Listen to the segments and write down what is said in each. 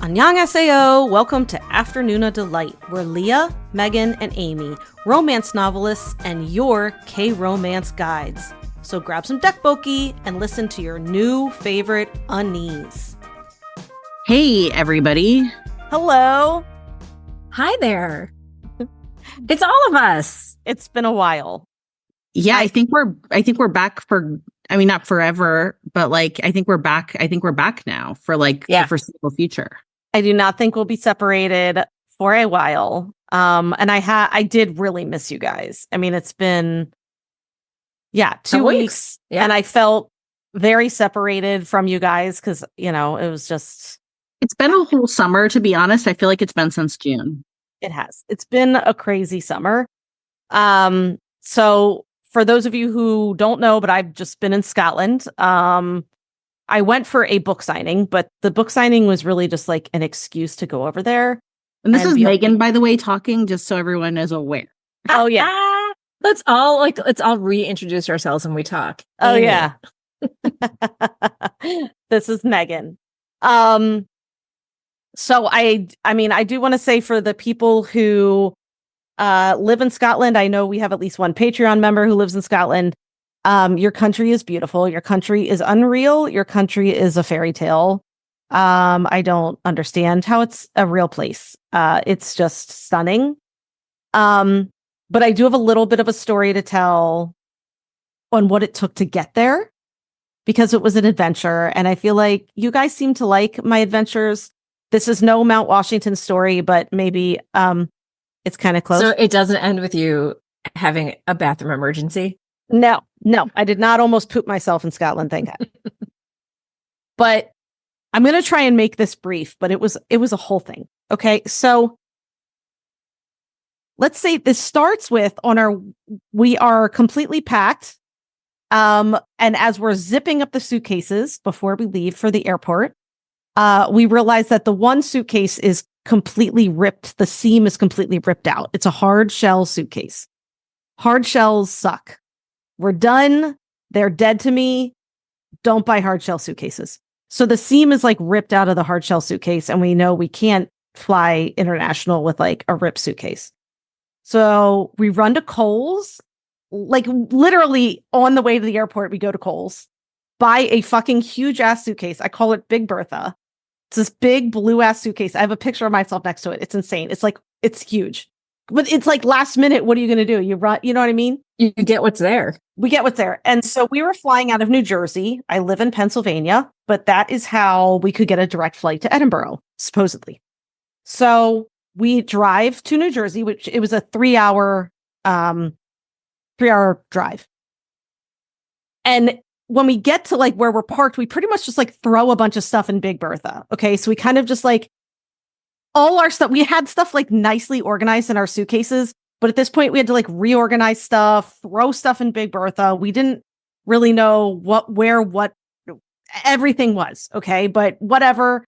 Annyeonghaseyo! Welcome to Afternoona Delight, where Leah, Megan, and Amy, romance novelists and your K-romance guides. So grab some dekboki and listen to your new favorite unnies. Hey, everybody. Hello. Hi there. It's all of us. It's been a while. Yeah, I think we're back for, I mean, not forever, but like, I think we're back now for like the foreseeable future. I do not think we'll be separated for a while. And I did really miss you guys. I mean, it's been, 2 weeks. Yeah. And I felt very separated from you guys because, it was just. It's been a whole summer, to be honest. I feel like it's been since June. It has. It's been a crazy summer. So for those of you who don't know, but I've just been in Scotland. I went for a book signing, but the book signing was really just like an excuse to go over there. And this is Megan, by the way, talking, just so everyone is aware. Oh, yeah. Let's all reintroduce ourselves when we talk. Oh, Amy. Yeah. This is Megan. So I do want to say for the people who live in Scotland, I know we have at least one Patreon member who lives in Scotland. Your country is beautiful. Your country is unreal. Your country is a fairy tale. I don't understand how it's a real place. It's just stunning. But I do have a little bit of a story to tell on what it took to get there because it was an adventure. And I feel like you guys seem to like my adventures. This is no Mount Washington story, but maybe it's kind of close. So it doesn't end with you having a bathroom emergency? No, I did not almost poop myself in Scotland, thank God. But I'm going to try and make this brief, but it was a whole thing. Okay, so let's say this starts with we are completely packed. And as we're zipping up the suitcases before we leave for the airport, we realize that the one suitcase is completely ripped. The seam is completely ripped out. It's a hard shell suitcase. Hard shells suck. We're done. They're dead to me. Don't buy hard shell suitcases. So the seam is like ripped out of the hard shell suitcase. And we know we can't fly international with like a ripped suitcase. So we run to Kohl's, like literally on the way to the airport, we go to Kohl's, buy a fucking huge ass suitcase. I call it Big Bertha. It's this big blue ass suitcase. I have a picture of myself next to it. It's insane. It's huge, but it's like last minute. What are you going to do? You run, you know what I mean? You get what's there. We get what's there. And so we were flying out of New Jersey. I live in Pennsylvania, but that is how we could get a direct flight to Edinburgh, supposedly. So we drive to New Jersey, which it was a 3-hour drive. And when we get to like where we're parked, we pretty much just like throw a bunch of stuff in Big Bertha. Okay. So we kind of just like all our stuff, we had stuff like nicely organized in our suitcases. But at this point, we had to like reorganize stuff, throw stuff in Big Bertha. We didn't really know where everything was. Okay. But whatever,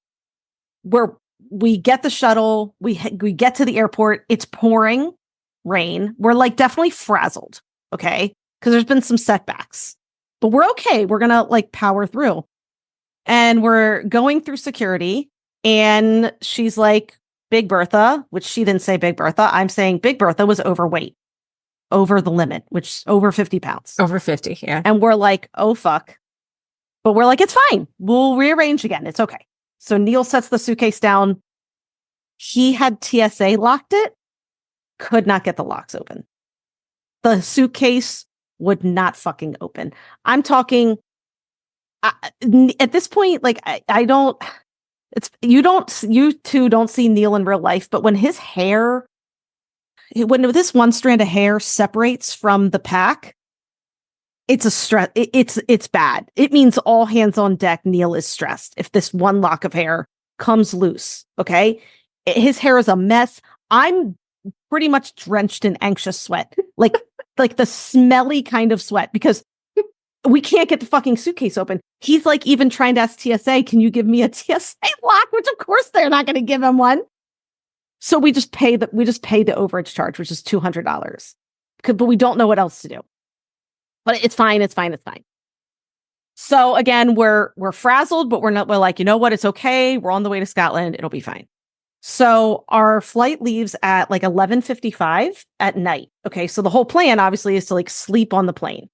we get the shuttle. We get to the airport. It's pouring rain. We're like definitely frazzled. Okay. Because there's been some setbacks, but we're okay. We're going to like power through. And we're going through security. And she's like, Big Bertha, which she didn't say Big Bertha. I'm saying Big Bertha was overweight, over the limit, which over 50 pounds. Over 50, yeah. And we're like, oh, fuck. But we're like, it's fine. We'll rearrange again. It's okay. So Neil sets the suitcase down. He had TSA locked it. Could not get the locks open. The suitcase would not fucking open. I'm talking at this point, like I don't... you two don't see Neil in real life, but when this one strand of hair separates from the pack, it's a stress. It's bad. It means all hands on deck. Neil is stressed if this one lock of hair comes loose. Okay. His hair is a mess. I'm pretty much drenched in anxious sweat, like the smelly kind of sweat because we can't get the fucking suitcase open. He's like even trying to ask TSA, can you give me a TSA lock? Which of course they're not going to give him one. So we just pay the overage charge, which is $200. But we don't know what else to do. But it's fine. So again, we're frazzled, but we're like, you know what? It's okay. We're on the way to Scotland. It'll be fine. So our flight leaves at like 11:55 at night. Okay. So the whole plan obviously is to like sleep on the plane.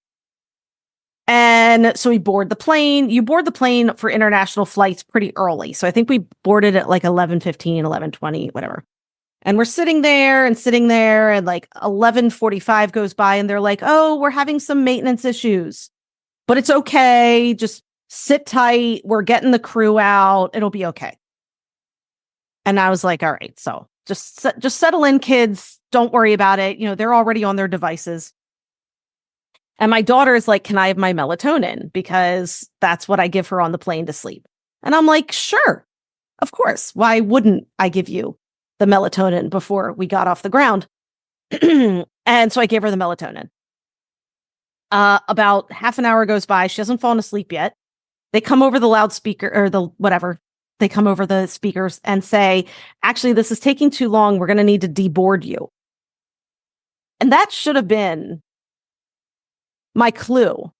And so we board the plane. You board the plane for international flights pretty early. So I think we boarded at like 11:15, 11:20, whatever. And we're sitting there and like 11:45 goes by and they're like, oh, we're having some maintenance issues, but it's okay. Just sit tight. We're getting the crew out. It'll be okay. And I was like, all right, so just settle in, kids. Don't worry about it. You know, they're already on their devices. And my daughter is like, can I have my melatonin? Because that's what I give her on the plane to sleep. And I'm like, sure, of course. Why wouldn't I give you the melatonin before we got off the ground? And so I gave her the melatonin. About half an hour goes by. She hasn't fallen asleep yet. They come over the loudspeaker or the whatever. They come over the speakers and say, actually, this is taking too long. We're going to need to deboard you. And that should have been my clue,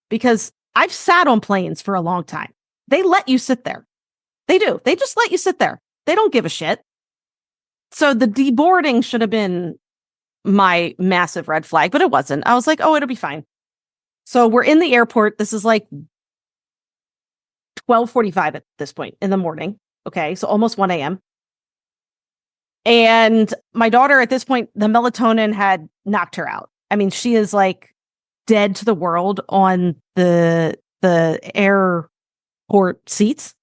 because I've sat on planes for a long time. They let you sit there. They do. They just let you sit there. They don't give a shit. So the deboarding should have been my massive red flag, but it wasn't. I was like, oh, it'll be fine. So we're in the airport. This is like 12:45 at this point in the morning. Okay. So almost 1 a.m. And my daughter at this point, the melatonin had knocked her out. I mean, she is like dead to the world on the airport seats.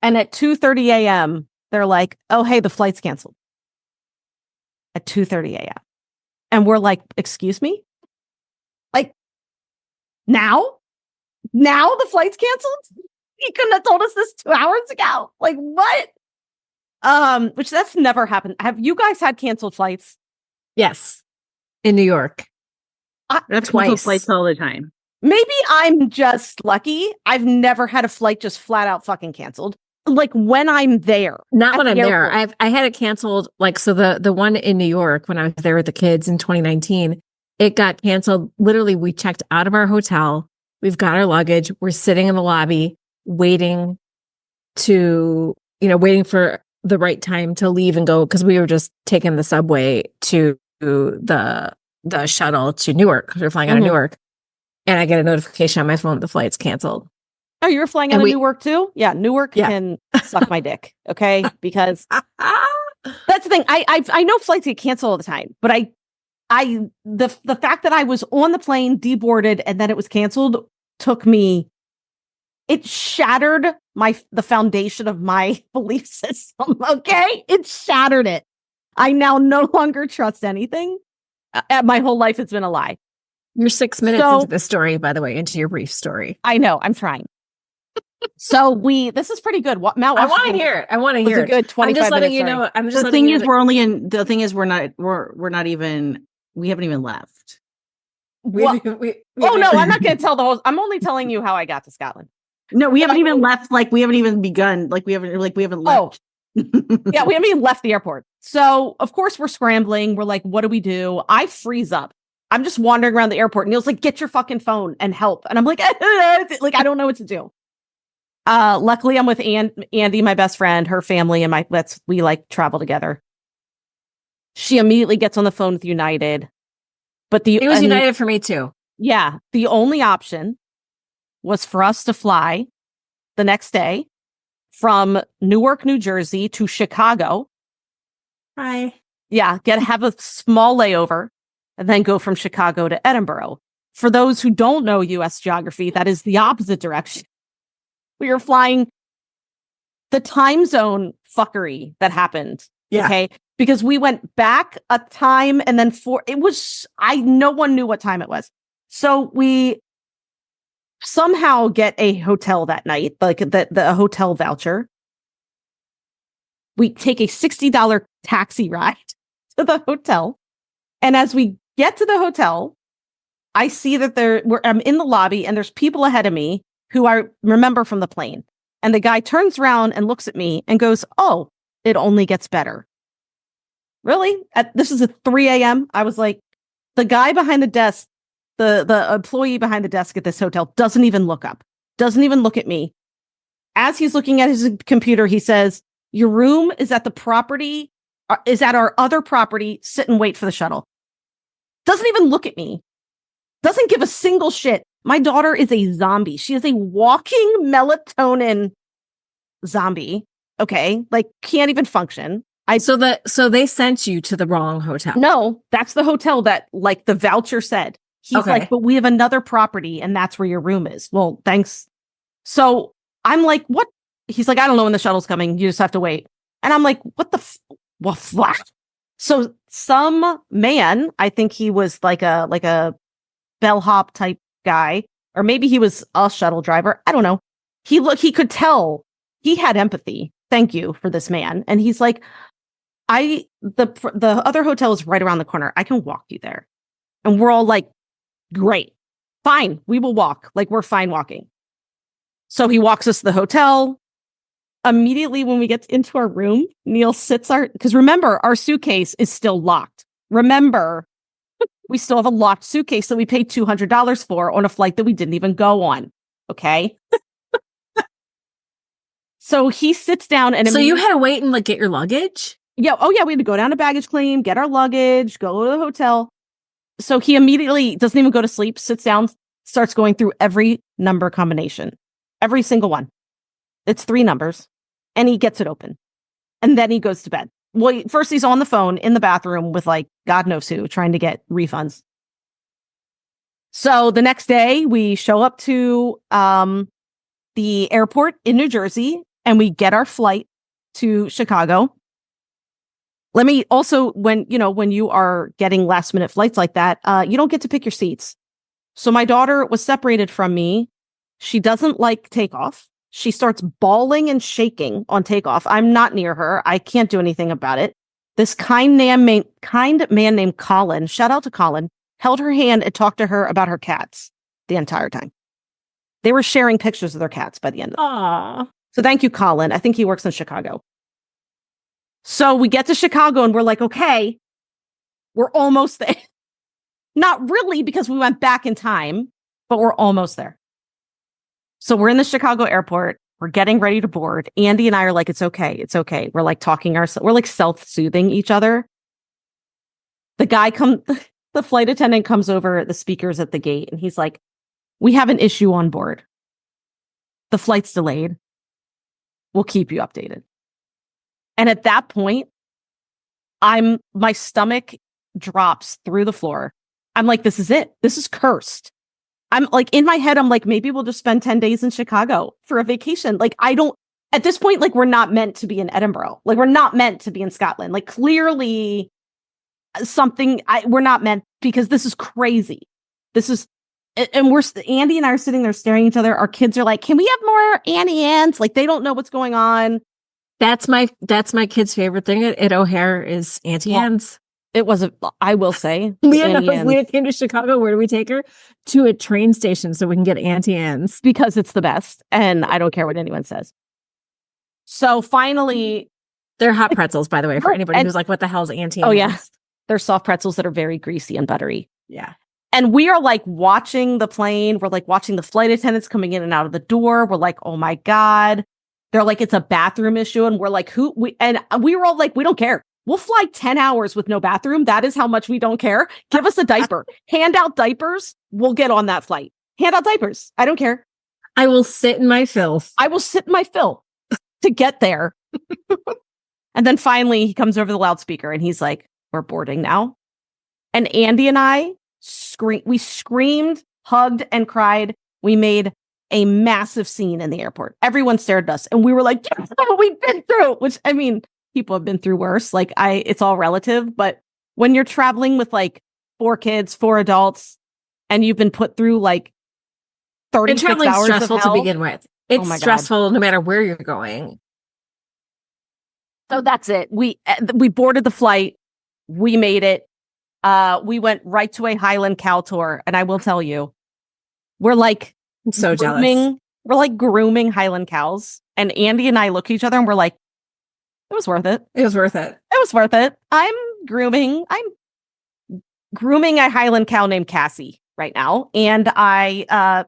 And at 2:30 a.m., they're like, oh, hey, the flight's canceled. At 2:30 a.m. And we're like, excuse me? Like, now the flight's canceled? You couldn't have told us this 2 hours ago. Like, what? Which that's never happened. Have you guys had canceled flights? Yes. In New York. That's twice. Flights all the time. Maybe I'm just lucky. I've never had a flight just flat out fucking canceled. Like when I'm there. Not when I'm there. I had it canceled. Like, so the one in New York when I was there with the kids in 2019, it got canceled. Literally, we checked out of our hotel. We've got our luggage. We're sitting in the lobby waiting for the right time to leave and go, because we were just taking the subway to the shuttle to Newark. We were flying out of Newark. And I get a notification on my phone, the flight's canceled. Oh, you were flying out of Newark too? Yeah, Newark can suck my dick. Okay. Because that's the thing. I know flights get canceled all the time, but the fact that I was on the plane, deboarded, and then it was canceled it shattered the foundation of my belief system. Okay. It shattered it. I now no longer trust anything. My whole life, it's been a lie. You're 6 minutes into the story, by the way, into your brief story. I know. I'm trying. So this is pretty good. I want to hear it. I want to hear it. A good 25 I'm just letting minutes, you know. I'm just the thing is, we haven't even left. No, I'm not going to tell the whole. I'm only telling you how I got to Scotland. No, we haven't even left. Like, we haven't even begun. Like, we haven't left. Yeah, we haven't even left the airport. So of course we're scrambling. We're like, what do we do? I freeze up. I'm just wandering around the airport. Neil's like, get your fucking phone and help. And I'm like, like, I don't know what to do. Luckily I'm with Andy, my best friend, her family, and we like travel together. She immediately gets on the phone with United. But it was United for me too. Yeah. The only option was for us to fly the next day from Newark, New Jersey to Chicago. Hi. Yeah. Have a small layover and then go from Chicago to Edinburgh. For those who don't know US geography, that is the opposite direction. We were flying the time zone fuckery that happened. Yeah. Okay. Because we went back a time and then no one knew what time it was. So we somehow get a hotel that night, like the hotel voucher. We take a $60 taxi ride to the hotel. And as we get to the hotel, I see that I'm in the lobby and there's people ahead of me who I remember from the plane. And the guy turns around and looks at me and goes, oh, it only gets better. Really? This is at 3 a.m. I was like, the guy behind the desk the employee behind the desk at this hotel, doesn't even look up, doesn't even look at me. As he's looking at his computer, he says, your room is at our other property. Sit and wait for the shuttle. Doesn't even look at me. Doesn't give a single shit. My daughter is a zombie. She is a walking melatonin zombie. Okay. Like, can't even function. So they sent you to the wrong hotel. No, that's the hotel that like the voucher said. He's like, but we have another property and that's where your room is. Well, thanks. So I'm like, what? He's like, I don't know when the shuttle's coming. You just have to wait. And I'm like, what the what? So some man, I think he was like a bellhop type guy, or maybe he was a shuttle driver. I don't know. He could tell he had empathy. Thank you for this man. And he's like, the other hotel is right around the corner. I can walk you there. And we're all like, great, fine. We will walk. Like, we're fine walking. So he walks us to the hotel. Immediately when we get into our room, Neil sits because remember, our suitcase is still locked. Remember, we still have a locked suitcase that we paid $200 for on a flight that we didn't even go on. Okay. So he sits down and so you had to wait and like get your luggage? Yeah. Oh yeah. We had to go down to baggage claim, get our luggage, go to the hotel. So he immediately doesn't even go to sleep, sits down, starts going through every number combination, every single one. It's 3 numbers. And he gets it open. And then he goes to bed. Well, first he's on the phone in the bathroom with like God knows who, trying to get refunds. So the next day we show up to the airport in New Jersey and we get our flight to Chicago. Let me also, when you are getting last minute flights like that, you don't get to pick your seats. So my daughter was separated from me. She doesn't like takeoff. She starts bawling and shaking on takeoff. I'm not near her. I can't do anything about it. This kind man named Colin, shout out to Colin, held her hand and talked to her about her cats the entire time. They were sharing pictures of their cats by the end of it. Aww. So thank you, Colin. I think he works in Chicago. So we get to Chicago and we're like, okay, we're almost there. Not really, because we went back in time, but we're almost there. So we're in the Chicago airport. We're getting ready to board. Andy and I are like, it's okay. It's okay. We're like talking ourselves. We're like self-soothing each other. The flight attendant comes over the speakers at the gate and he's like, we have an issue on board. The flight's delayed. We'll keep you updated. And at that point, my stomach drops through the floor. I'm like, this is it. This is cursed. I'm like, in my head, I'm like, maybe we'll just spend 10 days in Chicago for a vacation. Like, at this point, like, we're not meant to be in Edinburgh. Like, we're not meant to be in Scotland. Like, clearly we're not meant, because this is crazy. This is, and Andy and I are sitting there staring at each other. Our kids are like, can we have more Annie Ann's? Like, they don't know what's going on. That's my kid's favorite thing at O'Hare is Auntie Anne's. It was I will say. Leah came to Chicago. Where do we take her? To a train station so we can get Auntie Anne's. Because it's the best. And I don't care what anyone says. So finally. They're hot pretzels, by the way, for anybody who's like, what the hell is Auntie Anne's? Oh, yeah. They're soft pretzels that are very greasy and buttery. Yeah. And we are like watching the plane. We're like watching the flight attendants coming in and out of the door. We're like, oh my God. They're like, it's a bathroom issue. And we're like, we were all like, we don't care. We'll fly 10 hours with no bathroom. That is how much we don't care. Give us a diaper. Hand out diapers. We'll get on that flight. Hand out diapers. I don't care. I will sit in my filth. I will sit in my filth to get there. And then finally he comes over the loudspeaker and he's like, we're boarding now. And Andy and I we screamed, hugged, and cried. We made a massive scene in the airport. Everyone stared at us and we were like, yes, what we've been through, which, I mean, people have been through worse. Like it's all relative, but when you're traveling with like 4 kids, 4 adults, and you've been put through like 36 hours stressful of hell, to begin with. It's stressful no matter where you're going. So that's it. We boarded the flight. We made it. We went right to a Highland cow tour. And I will tell you, we're like so jealous. We're like grooming Highland cows. And Andy and I look at each other and we're like, it was worth it. It was worth it. It was worth it. I'm grooming a Highland cow named Cassie. right now. And I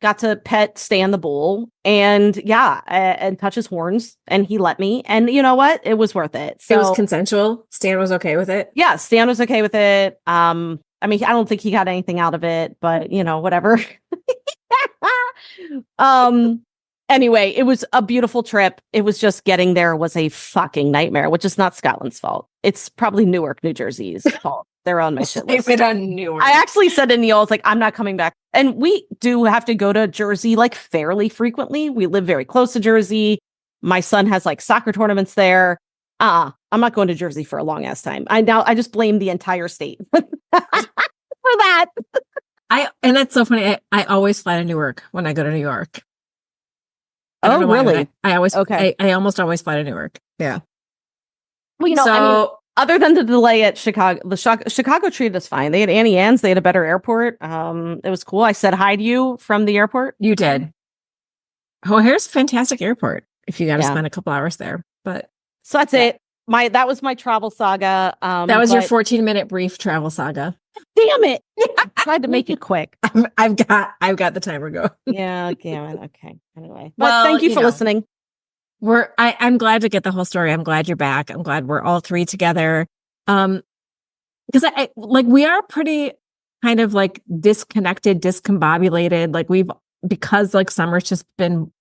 got to pet Stan the bull and and touch his horns, and he let me. And you know what? It was worth it. So it was consensual. Stan was okay with it. Yeah, Stan was okay with it. I mean, I don't think he got anything out of it, but whatever. Anyway, it was a beautiful trip. It was just getting there was a fucking nightmare, which is not Scotland's fault. It's probably Newark, New Jersey's fault. They're on my shit list. Blame it on Newark. I actually said to Neil, I was like, I'm not coming back. And we do have to go to Jersey like fairly frequently. We live very close to Jersey. My son has like soccer tournaments there. I'm not going to Jersey for a long ass time. I just blame the entire state for that. And that's so funny. I always fly to Newark when I go to New York. Oh, really? I almost always fly to Newark. Yeah. Well, I mean, other than the delay at Chicago, Chicago treated us fine. They had Annie Ann's. They had a better airport. It was cool. I said hi to you from the airport. You did. O'Hare's a fantastic airport if you got to spend a couple hours there. But so that's it. That was my travel saga. That was your 14-minute brief travel saga. Damn it! I tried to make it quick. I've got the timer go. Yeah, damn it. Okay. Anyway, but thank you for listening. I'm glad to get the whole story. I'm glad you're back. I'm glad we're all three together. Because we are pretty kind of like disconnected, discombobulated. Like because summer's just been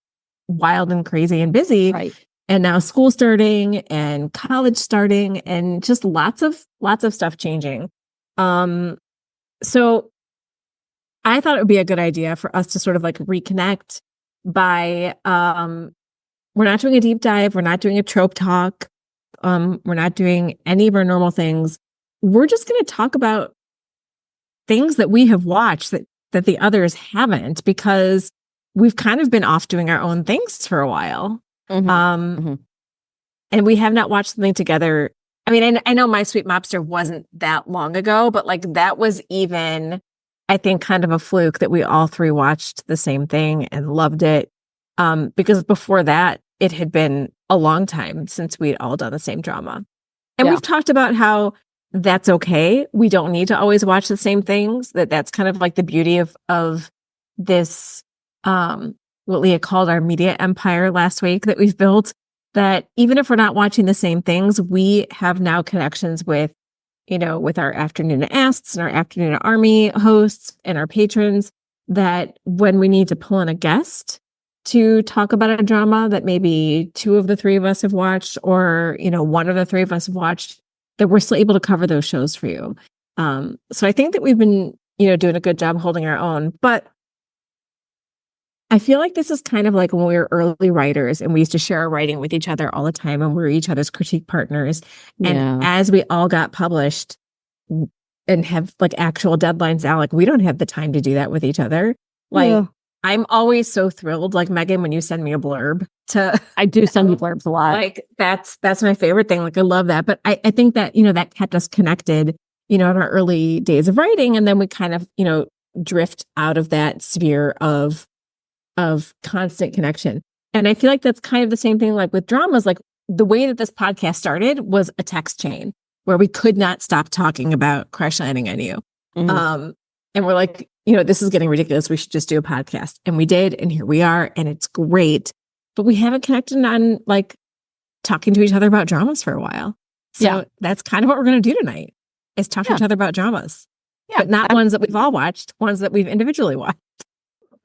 wild and crazy and busy. Right. And now school starting and college starting and just lots of stuff changing. So I thought it would be a good idea for us to sort of like reconnect by, we're not doing a deep dive. We're not doing a trope talk. We're not doing any of our normal things. We're just going to talk about things that we have watched that the others haven't, because we've kind of been off doing our own things for a while. Mm-hmm. And we have not watched something together. I mean, I know My Sweet Mobster wasn't that long ago, but like that was even, I think, kind of a fluke that we all three watched the same thing and loved it. Because before that, it had been a long time since we'd all done the same drama. And we've talked about how that's okay. We don't need to always watch the same things. That's kind of like the beauty of this, what Leah called our media empire last week that we've built, that even if we're not watching the same things, we have now connections with our Afternoona Asks and our Afternoona Army hosts and our patrons, that when we need to pull in a guest to talk about a drama that maybe two of the three of us have watched, or, one of the three of us have watched, that we're still able to cover those shows for you. So I think that we've been, doing a good job holding our own, but I feel like this is kind of like when we were early writers and we used to share our writing with each other all the time and we were each other's critique partners. And as we all got published and have like actual deadlines out, like we don't have the time to do that with each other. I'm always so thrilled, like Megan, when you send me a blurb I do send you blurbs a lot. Like that's my favorite thing. Like I love that. But I think that, that kept us connected, in our early days of writing. And then we kind of, drift out of that sphere of constant connection. And I feel like that's kind of the same thing like with dramas. Like the way that this podcast started was a text chain where we could not stop talking about Crash Landing on You. Mm-hmm. And we're like, this is getting ridiculous. We should just do a podcast. And we did. And here we are. And it's great. But we haven't connected on like talking to each other about dramas for a while. So that's kind of what we're going to do tonight, is talk to each other about dramas. Yeah, but not ones that we've all watched, ones that we've individually watched.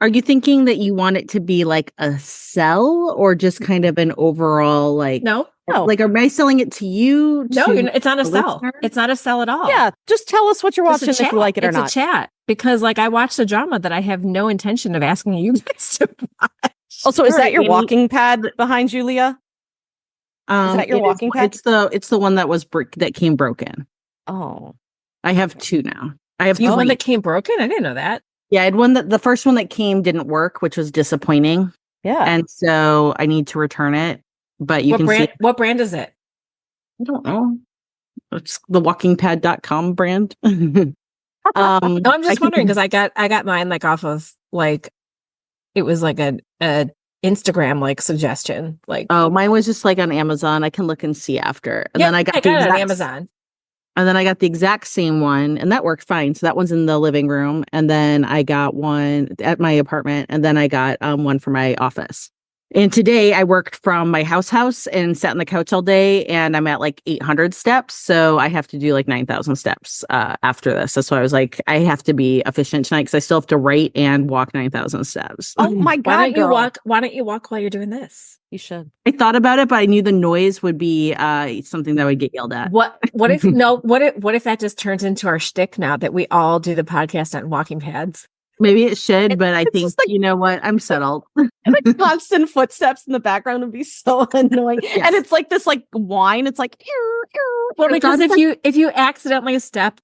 Are you thinking that you want it to be like a sell, or just kind of an overall like? No. Like, am I selling it to you? No, it's not a sell. Listener? It's not a sell at all. Yeah, just tell us what you're watching if you like it or not. It's a chat, because like I watched a drama that I have no intention of asking you guys to watch. Also, is that your walking pad behind Julia? Is that your walking pad? It's the one that came broken. Oh, I have two now. I have one that came broken. I didn't know that. Yeah, I had one the first one that came didn't work, which was disappointing. Yeah. And so I need to return it. But what brand is it? I don't know. It's the walkingpad.com brand. No, I'm just wondering, because I got mine like off of like, it was like a Instagram like suggestion. Like, oh, mine was just like on Amazon. I can look and see after. And then I got it on Amazon. And then I got the exact same one, and that worked fine. So that one's in the living room. And then I got one at my apartment, and then I got one for my office. And today I worked from my house and sat on the couch all day, and I'm at like 800 steps. So I have to do like 9,000 steps after this. That's why I was like, I have to be efficient tonight because I still have to write and walk 9,000 steps. Oh my God, why don't you girl. walk? Why don't you walk while you're doing this? You should. I thought about it, but I knew the noise would be something that would get yelled at. What if what if that just turns into our shtick now that we all do the podcast on walking pads? Maybe it should, but I think, like, you know what? I'm settled. The constant footsteps in the background would be so annoying. Yes. And it's like this like whine. It's like, ew, ew. Well, because if you accidentally step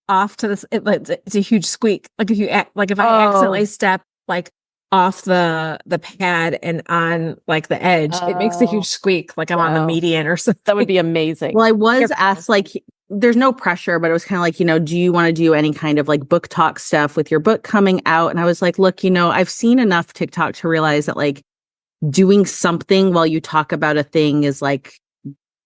off to this, it's a huge squeak. Like if I accidentally step like off the pad and on like the edge, it makes a huge squeak. Like I'm on the median or something. That would be amazing. Well, I was asked like, there's no pressure, but it was kind of like, do you want to do any kind of like book talk stuff with your book coming out? And I was like, look, I've seen enough TikTok to realize that like doing something while you talk about a thing is like,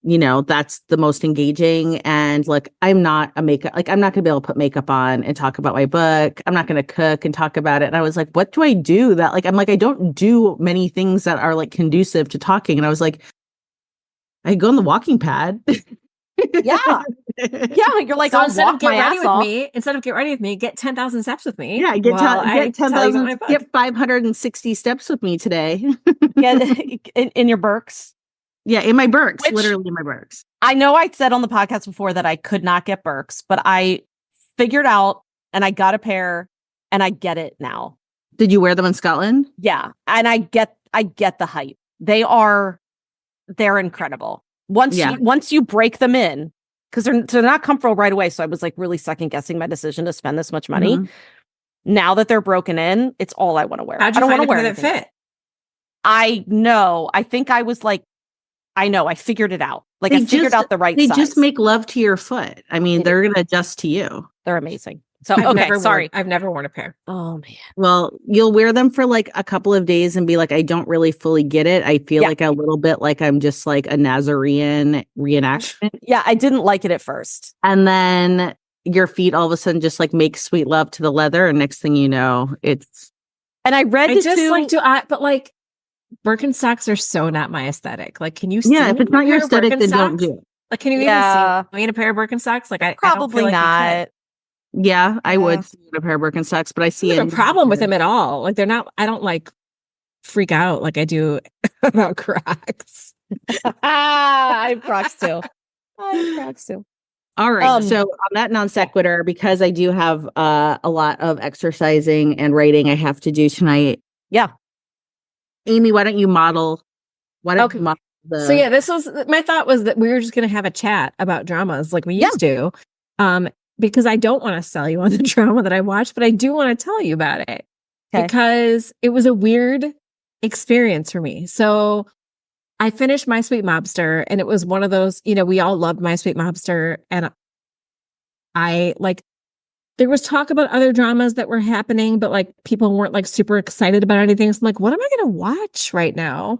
that's the most engaging. And like, I'm not going to be able to put makeup on and talk about my book. I'm not going to cook and talk about it. And I was like, what do I do that? Like, I'm like, I don't do many things that are like conducive to talking. And I was like, I go on the walking pad. Yeah. You're like, so I'll instead walk of get my ready ass with off. me, get 10,000 steps with me. Yeah, get 10,000, get 560 steps with me today. Yeah, in your Birks. Yeah, in my Birks, literally in my Birks. I know I said on the podcast before that I could not get Birks, but I figured out and I got a pair and I get it now. Did you wear them in Scotland? Yeah, and I get the hype. They're incredible. Once you break them in, because they're not comfortable right away. So I was like really second guessing my decision to spend this much money. Mm-hmm. Now that they're broken in, it's all I want to wear. How'd you find a pair that fit? I know. I think I was like, I figured it out. Like I figured out the right size. They just make love to your foot. I mean, they're going to adjust to you. They're amazing. So, I've never worn a pair. Oh man. Well, you'll wear them for like a couple of days and be like, I don't really fully get it. I feel like a little bit like I'm just like a Nazarene reenactment. Yeah. I didn't like it at first. And then your feet all of a sudden just like make sweet love to the leather. And next thing you know, it's. And I read it too. But like Birkenstocks are so not my aesthetic. Like, can you see if it's not your aesthetic, then don't do it. Like, can you even see me in a pair of Birkenstocks? Like, probably I don't feel like not. Yeah, I would see a pair of Birkenstocks, but I see no problem with them at all. Like, they're not. I don't like freak out like I do about Crocs. I have Crocs too. All right. So on that non sequitur, because I do have a lot of exercising and writing I have to do tonight. Yeah. Amy, why don't you model? You model the... So yeah, this was my thought was that we were just going to have a chat about dramas like we used to. Because I don't want to sell you on the drama that I watched, but I do want to tell you about it because it was a weird experience for me. So I finished My Sweet Mobster and it was one of those, we all loved My Sweet Mobster. And I there was talk about other dramas that were happening, but like people weren't like super excited about anything. So I'm like, what am I going to watch right now?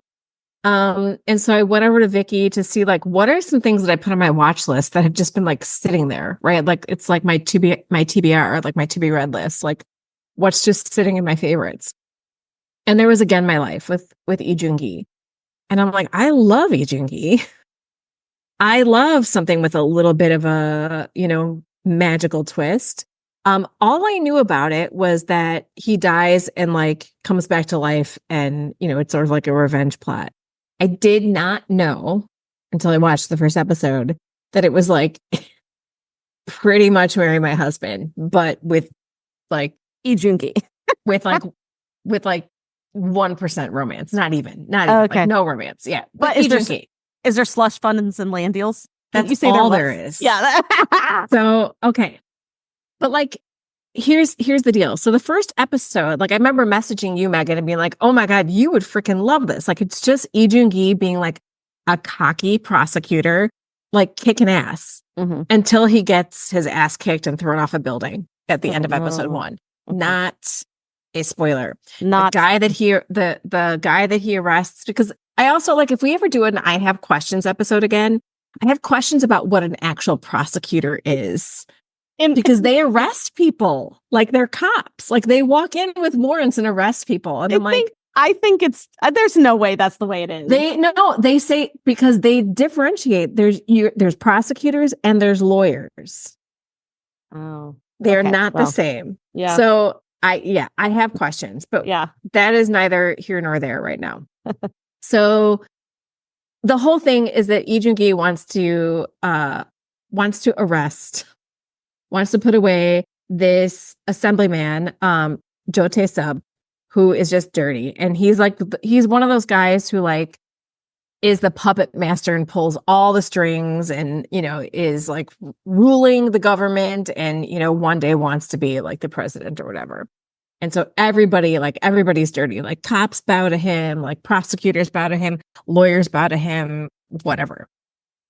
And so I went over to Vicky to see like, what are some things that I put on my watch list that have just been like sitting there, right? Like, it's like my TBR, like my to be read list, like what's just sitting in my favorites. And there was Again My Life with Lee Joon-gi. And I'm like, I love Lee Joon-gi. I love something with a little bit of a, magical twist. All I knew about it was that he dies and like comes back to life and, it's sort of like a revenge plot. I did not know until I watched the first episode that it was like pretty much Marry My Husband, but with like Lee Joon-gi, with 1% romance, not even like, no romance. Yeah. But is there slush funds and land deals? That's all there is. Yeah. So, okay. But like, here's the deal. So the first episode, like I remember messaging you, Megan, and being like, oh my God, you would freaking love this. Like it's just Lee Joon-gi being like a cocky prosecutor, like kicking ass until he gets his ass kicked and thrown off a building at the end of episode 1. Not a spoiler. Not the guy that the guy that he arrests, because I also like, if we ever do an I Have Questions episode again, I have questions about what an actual prosecutor is. And Because they arrest people like they're cops. Like they walk in with warrants and arrest people. And I think it's there's no way that's the way it is. They say because they differentiate. There's prosecutors and there's lawyers. Oh, They're not the same. Yeah. So I have questions, but yeah, that is neither here nor there right now. So the whole thing is that Lee Joon-gi wants to put away this assemblyman, Jo Tae-sub, who is just dirty. And he's one of those guys who like is the puppet master and pulls all the strings and, is like ruling the government and, one day wants to be like the president or whatever. And so everybody's dirty, like cops bow to him, like prosecutors bow to him, lawyers bow to him, whatever.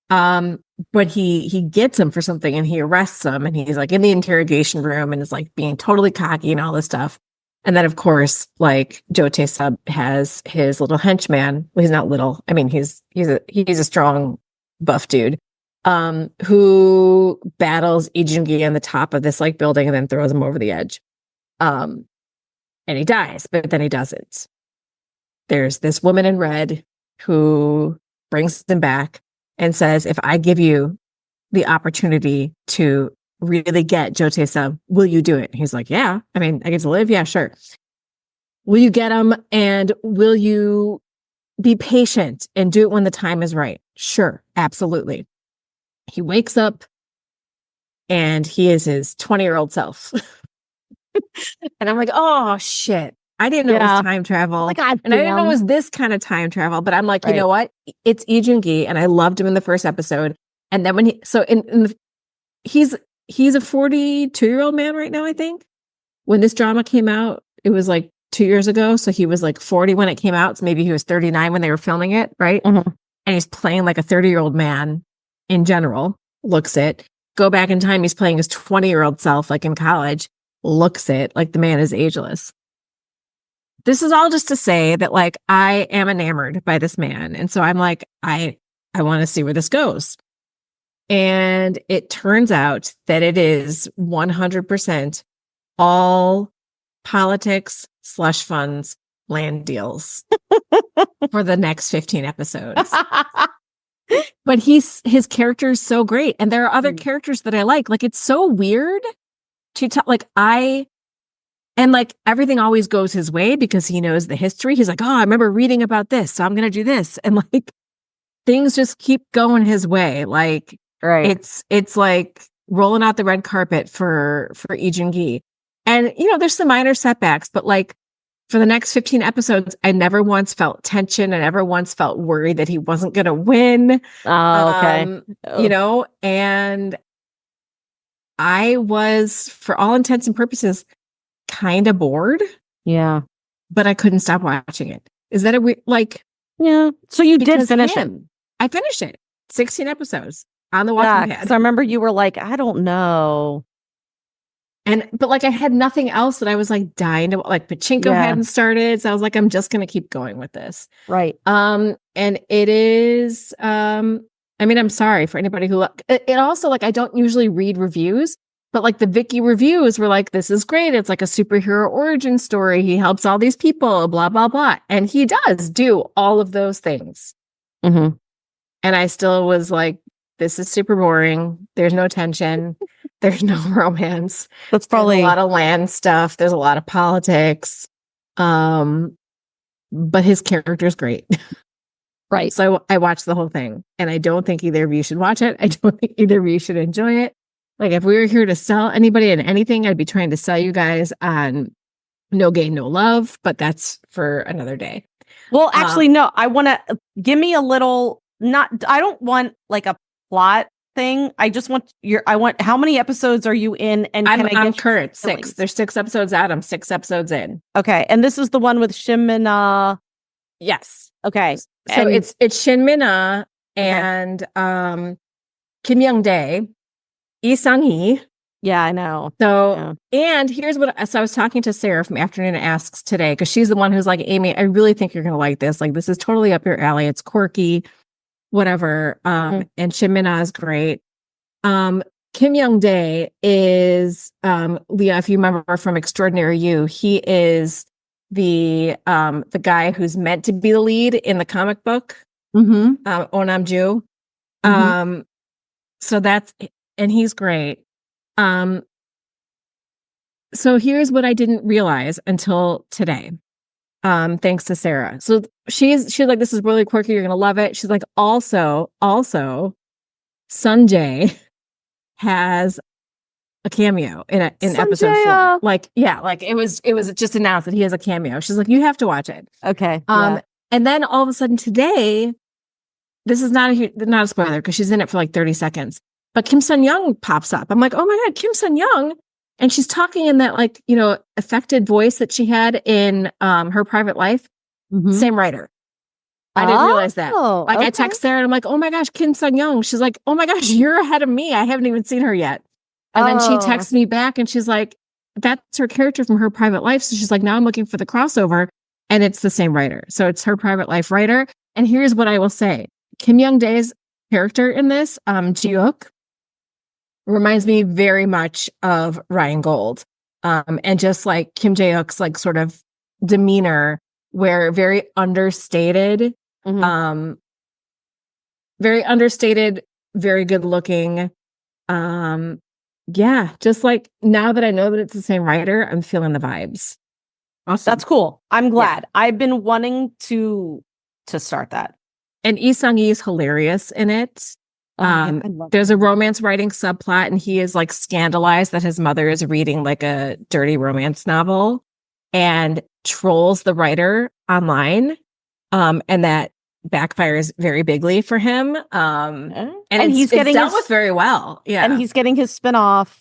But he gets him for something and he arrests him and he's like in the interrogation room and is like being totally cocky and all this stuff. And then of course, like Jo Tae-sub has his little henchman. Well, he's not little. I mean, he's a strong buff dude, who battles Lee Joon-gi on the top of this like building and then throws him over the edge. And he dies, but then he doesn't. There's this woman in red who brings him back and says, if I give you the opportunity to really get Jo Tae-sub, will you do it? And he's like, yeah, I mean, I get to live. Yeah, sure. Will you get him? And will you be patient and do it when the time is right? Sure. Absolutely. He wakes up and he is his 20-year-old self. And I'm like, oh shit. I didn't know it was time travel. Like, and I didn't know it was this kind of time travel, but I'm like, you know what? It's Lee Joon-gi and I loved him in the first episode. And then he's a 42-year-old man right now, I think. When this drama came out, it was like 2 years ago. So he was like 40 when it came out. So maybe he was 39 when they were filming it, right? Mm-hmm. And he's playing like a 30-year-old man in general, looks it. Go back in time, he's playing his 20-year-old self, like in college, looks it, like the man is ageless. This is all just to say that like I am enamored by this man. And so I'm like, I want to see where this goes. And it turns out that it is 100% all politics, slush funds, land deals for the next 15 episodes. But his character is so great. And there are other characters that I like. Like, it's so weird to tell, and like everything always goes his way because he knows the history. He's like, oh, I remember reading about this, so I'm going to do this. And like things just keep going his way. Like, it's like rolling out the red carpet for Lee Joon-gi. And, there's some minor setbacks, but like for the next 15 episodes, I never once felt tension. I never once felt worried that he wasn't going to win. Oh, okay. And I was, for all intents and purposes, kind of bored. Yeah. But I couldn't stop watching it. Is that a weird, like... Yeah. So you did finish it. I finished it. 16 episodes on the walking pad. So I remember you were like, I don't know. But like I had nothing else that I was like dying to, like Pachinko hadn't started. So I was like, I'm just going to keep going with this. Right. And it is, I mean, I'm sorry for anybody who, it also like, I don't usually read reviews, but like the Vicky reviews were like, this is great. It's like a superhero origin story. He helps all these people, blah, blah, blah. And he does do all of those things. Mm-hmm. And I still was like, this is super boring. There's no tension. There's no romance. That's probably a lot of land stuff. There's a lot of politics. But his character is great. Right. So I watched the whole thing and I don't think either of you should watch it. I don't think either of you should enjoy it. Like if we were here to sell anybody and anything, I'd be trying to sell you guys on No Gain, No Love, but that's for another day. Well, actually, no, I want to give me a little, I don't want like a plot thing. I just want how many episodes are you in? And I'm current 6. There's 6 episodes out. I'm 6 episodes in. Okay. And this is the one with Shin Min-ah. Yes. Okay. So it's Shin Min-ah and Kim Young-dae, Lee Sang-hee. Yeah, I know. So, and here's so I was talking to Sarah from Afternoona Asks today, because she's the one who's like, Amy, I really think you're going to like this. Like, this is totally up your alley. It's quirky. whatever. And Shin Min-ah is great. Kim Young-dae is Leah, if you remember from Extraordinary You, he is the guy who's meant to be the lead in the comic book. Onam-ju. So and he's great. So here's what I didn't realize until today. Thanks to Sarah. So she's like, this is really quirky, you're gonna love it. She's like, also Sunjay has a cameo in episode 4. Like, yeah, like it was just announced that he has a cameo. She's like, you have to watch it. Okay. And then all of a sudden today, this is not a spoiler because she's in it for like 30 seconds, but Kim Sun-young pops up. I'm like, oh my God, Kim Sun-young. And she's talking in that, like, you know, affected voice that she had in Her Private Life. Same writer. I didn't realize that. Like, okay. I text Sarah and I'm like, oh my gosh, Kim Sun-young. She's like, oh my gosh, you're ahead of me. I haven't even seen her yet. And then she texts me back and she's like, that's her character from Her Private Life. So she's like, now I'm looking for the crossover. And it's the same writer. So it's Her Private Life writer. And here's what I will say. Kim Young-dae's character in this, Ji-wook, reminds me very much of Ryan Gold. And just like Kim Jae-wook's like sort of demeanor, where very understated, very understated, very good looking. Yeah, just like now that I know that it's the same writer, I'm feeling the vibes. Awesome. That's cool. I'm glad. Yeah. I've been wanting to start that. And Lee Sung-yi is hilarious in it. There's a romance writing subplot, and he is like scandalized that his mother is reading like a dirty romance novel and trolls the writer online. And that backfires very bigly for him. And he's getting dealt with very well. Yeah. And he's getting his spinoff.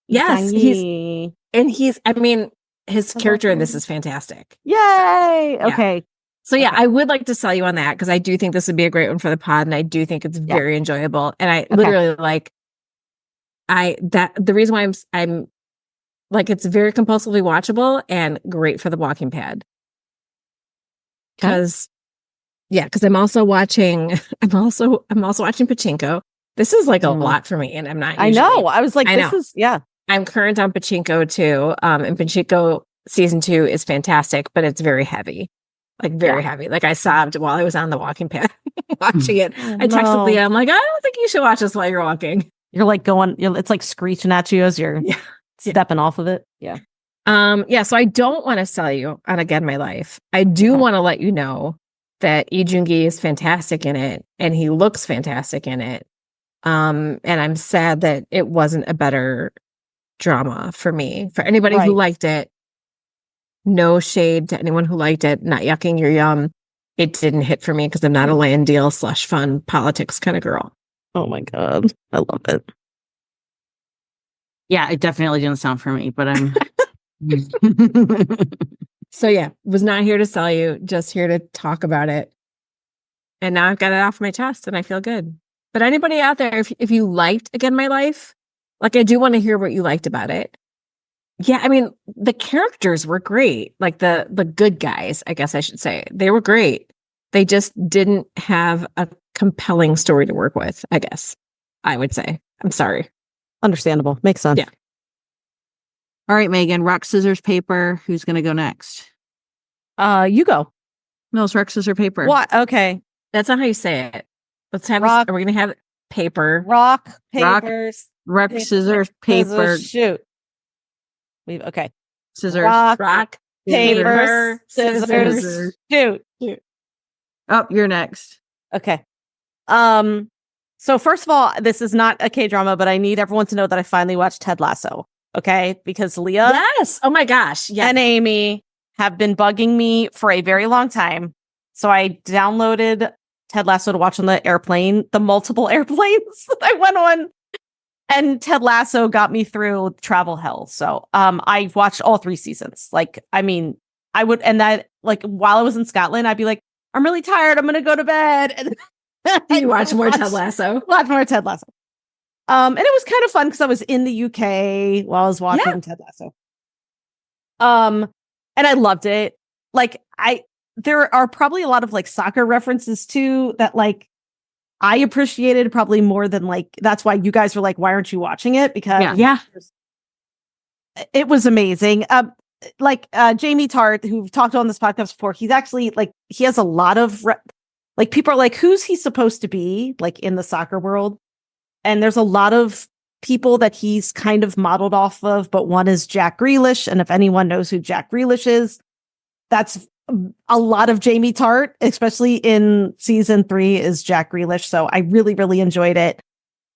Yes. I mean, his character in this is fantastic. Yay. Okay. So yeah, I would like to sell you on that because I do think this would be a great one for the pod, and I do think it's very enjoyable. And I literally like the reason why I'm like, it's very compulsively watchable and great for the walking pad. Because I'm also watching Pachinko. This is like a lot for me, and I'm not. I know. I was like, I'm current on Pachinko too. And Pachinko season 2 is fantastic, but it's very heavy. Like very heavy. Like I sobbed while I was on the walking pad watching it. I texted Leah. I'm like, I don't think you should watch this while you're walking. You're like it's like screeching at you as you're stepping off of it. Yeah. So I don't want to sell you on Again My Life. I do want to let you know that Lee Joon-gi is fantastic in it, and he looks fantastic in it. And I'm sad that it wasn't a better drama for me. For anybody who liked it, no shade to anyone who liked it, not yucking your yum. It didn't hit for me because I'm not a land deal / fun politics kind of girl. Oh my God. I love it. Yeah, it definitely didn't sound for me, but I'm... So yeah, was not here to sell you, just here to talk about it. And now I've got it off my chest and I feel good. But anybody out there, if you liked Again My Life, like I do want to hear what you liked about it. Yeah, I mean, the characters were great. Like the good guys, I guess I should say. They were great. They just didn't have a compelling story to work with, I guess. I would say. I'm sorry. Understandable. Makes sense. Yeah. All right, Megan, rock, scissors, paper. Who's going to go next? You go. No, it's rock, scissors, paper. What? Okay. That's not how you say it. Let's have are we going to have paper? Rock, papers. Rock, scissors, paper. Scissors, shoot. Okay. Scissors. Rock, paper, scissors, shoot. Oh, you're next. Okay. So first of all, this is not a K-drama, but I need everyone to know that I finally watched Ted Lasso. Okay, because Leah, yes, oh my gosh, and Amy have been bugging me for a very long time. So I downloaded Ted Lasso to watch on the multiple airplanes that I went on, and Ted Lasso got me through travel hell. So I watched all 3 seasons. Like, I mean, I would, and that like while I was in Scotland, I'd be like, I'm really tired, I'm gonna go to bed, and you watch more Ted Lasso. Watch more Ted Lasso. And it was kind of fun because I was in the UK while I was watching Ted Lasso. And I loved it. Like there are probably a lot of like soccer references too that like I appreciated probably more than like that's why you guys were like, why aren't you watching it? Because Yeah. it was amazing. Jamie Tart, who talked on this podcast before, he's actually like he has a lot of like people are like, who's he supposed to be like in the soccer world? And there's a lot of people that he's kind of modeled off of, but one is Jack Grealish, and if anyone knows who Jack Grealish is, that's a lot of Jamie Tart, especially in season 3 is Jack Grealish. So I really, really enjoyed it.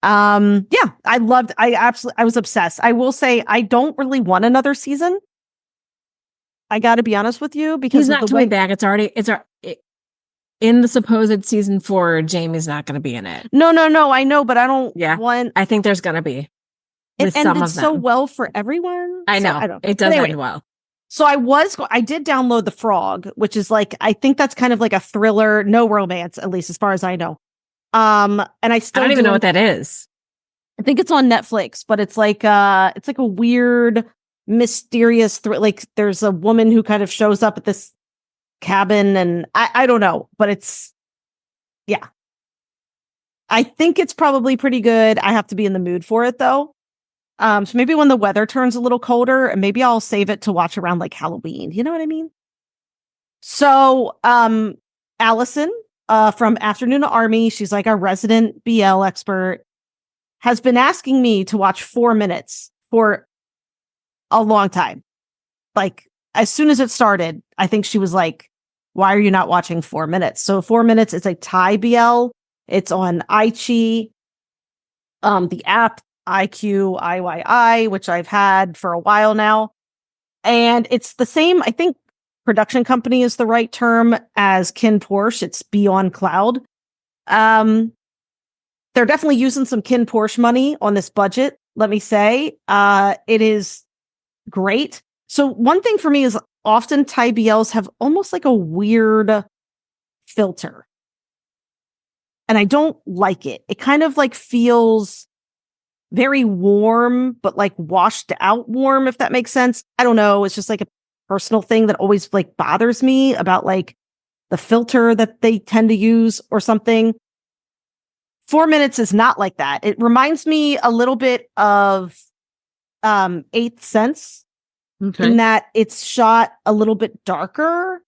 Yeah, I was obsessed. I will say I don't really want another season. I got to be honest with you because he's not coming back. In the supposed season 4, Jamie's not going to be in it. No, I know, but I don't want. I think there's going to be. It ended so well for everyone. I know. So I don't. It does end well. So I did download The Frog, which is like, I think that's kind of like a thriller, no romance, at least as far as I know. And I don't even know what that is. I think it's on Netflix, but it's like a weird, mysterious like there's a woman who kind of shows up at this cabin and I don't know, but it's, yeah. I think it's probably pretty good. I have to be in the mood for it though. So maybe when the weather turns a little colder, and maybe I'll save it to watch around like Halloween. You know what I mean? So, Allison, from Afternoona Army, she's like our resident BL expert, has been asking me to watch 4 Minutes for a long time. Like as soon as it started, I think she was like, why are you not watching 4 Minutes? So 4 Minutes, it's a Thai BL. It's on iQIYI, the app. IQIYI, which I've had for a while now. And it's the same, I think production company is the right term as Kin Porsche. It's Beyond Cloud. They're definitely using some Kin Porsche money on this budget, let me say. It is great. So one thing for me is often Thai BLs have almost like a weird filter. And I don't like it. It kind of like feels very warm, but like washed out warm, if that makes sense. I don't know. It's just like a personal thing that always like bothers me about like the filter that they tend to use or something. 4 Minutes is not like that. It reminds me a little bit of Eighth Sense in that it's shot a little bit darker.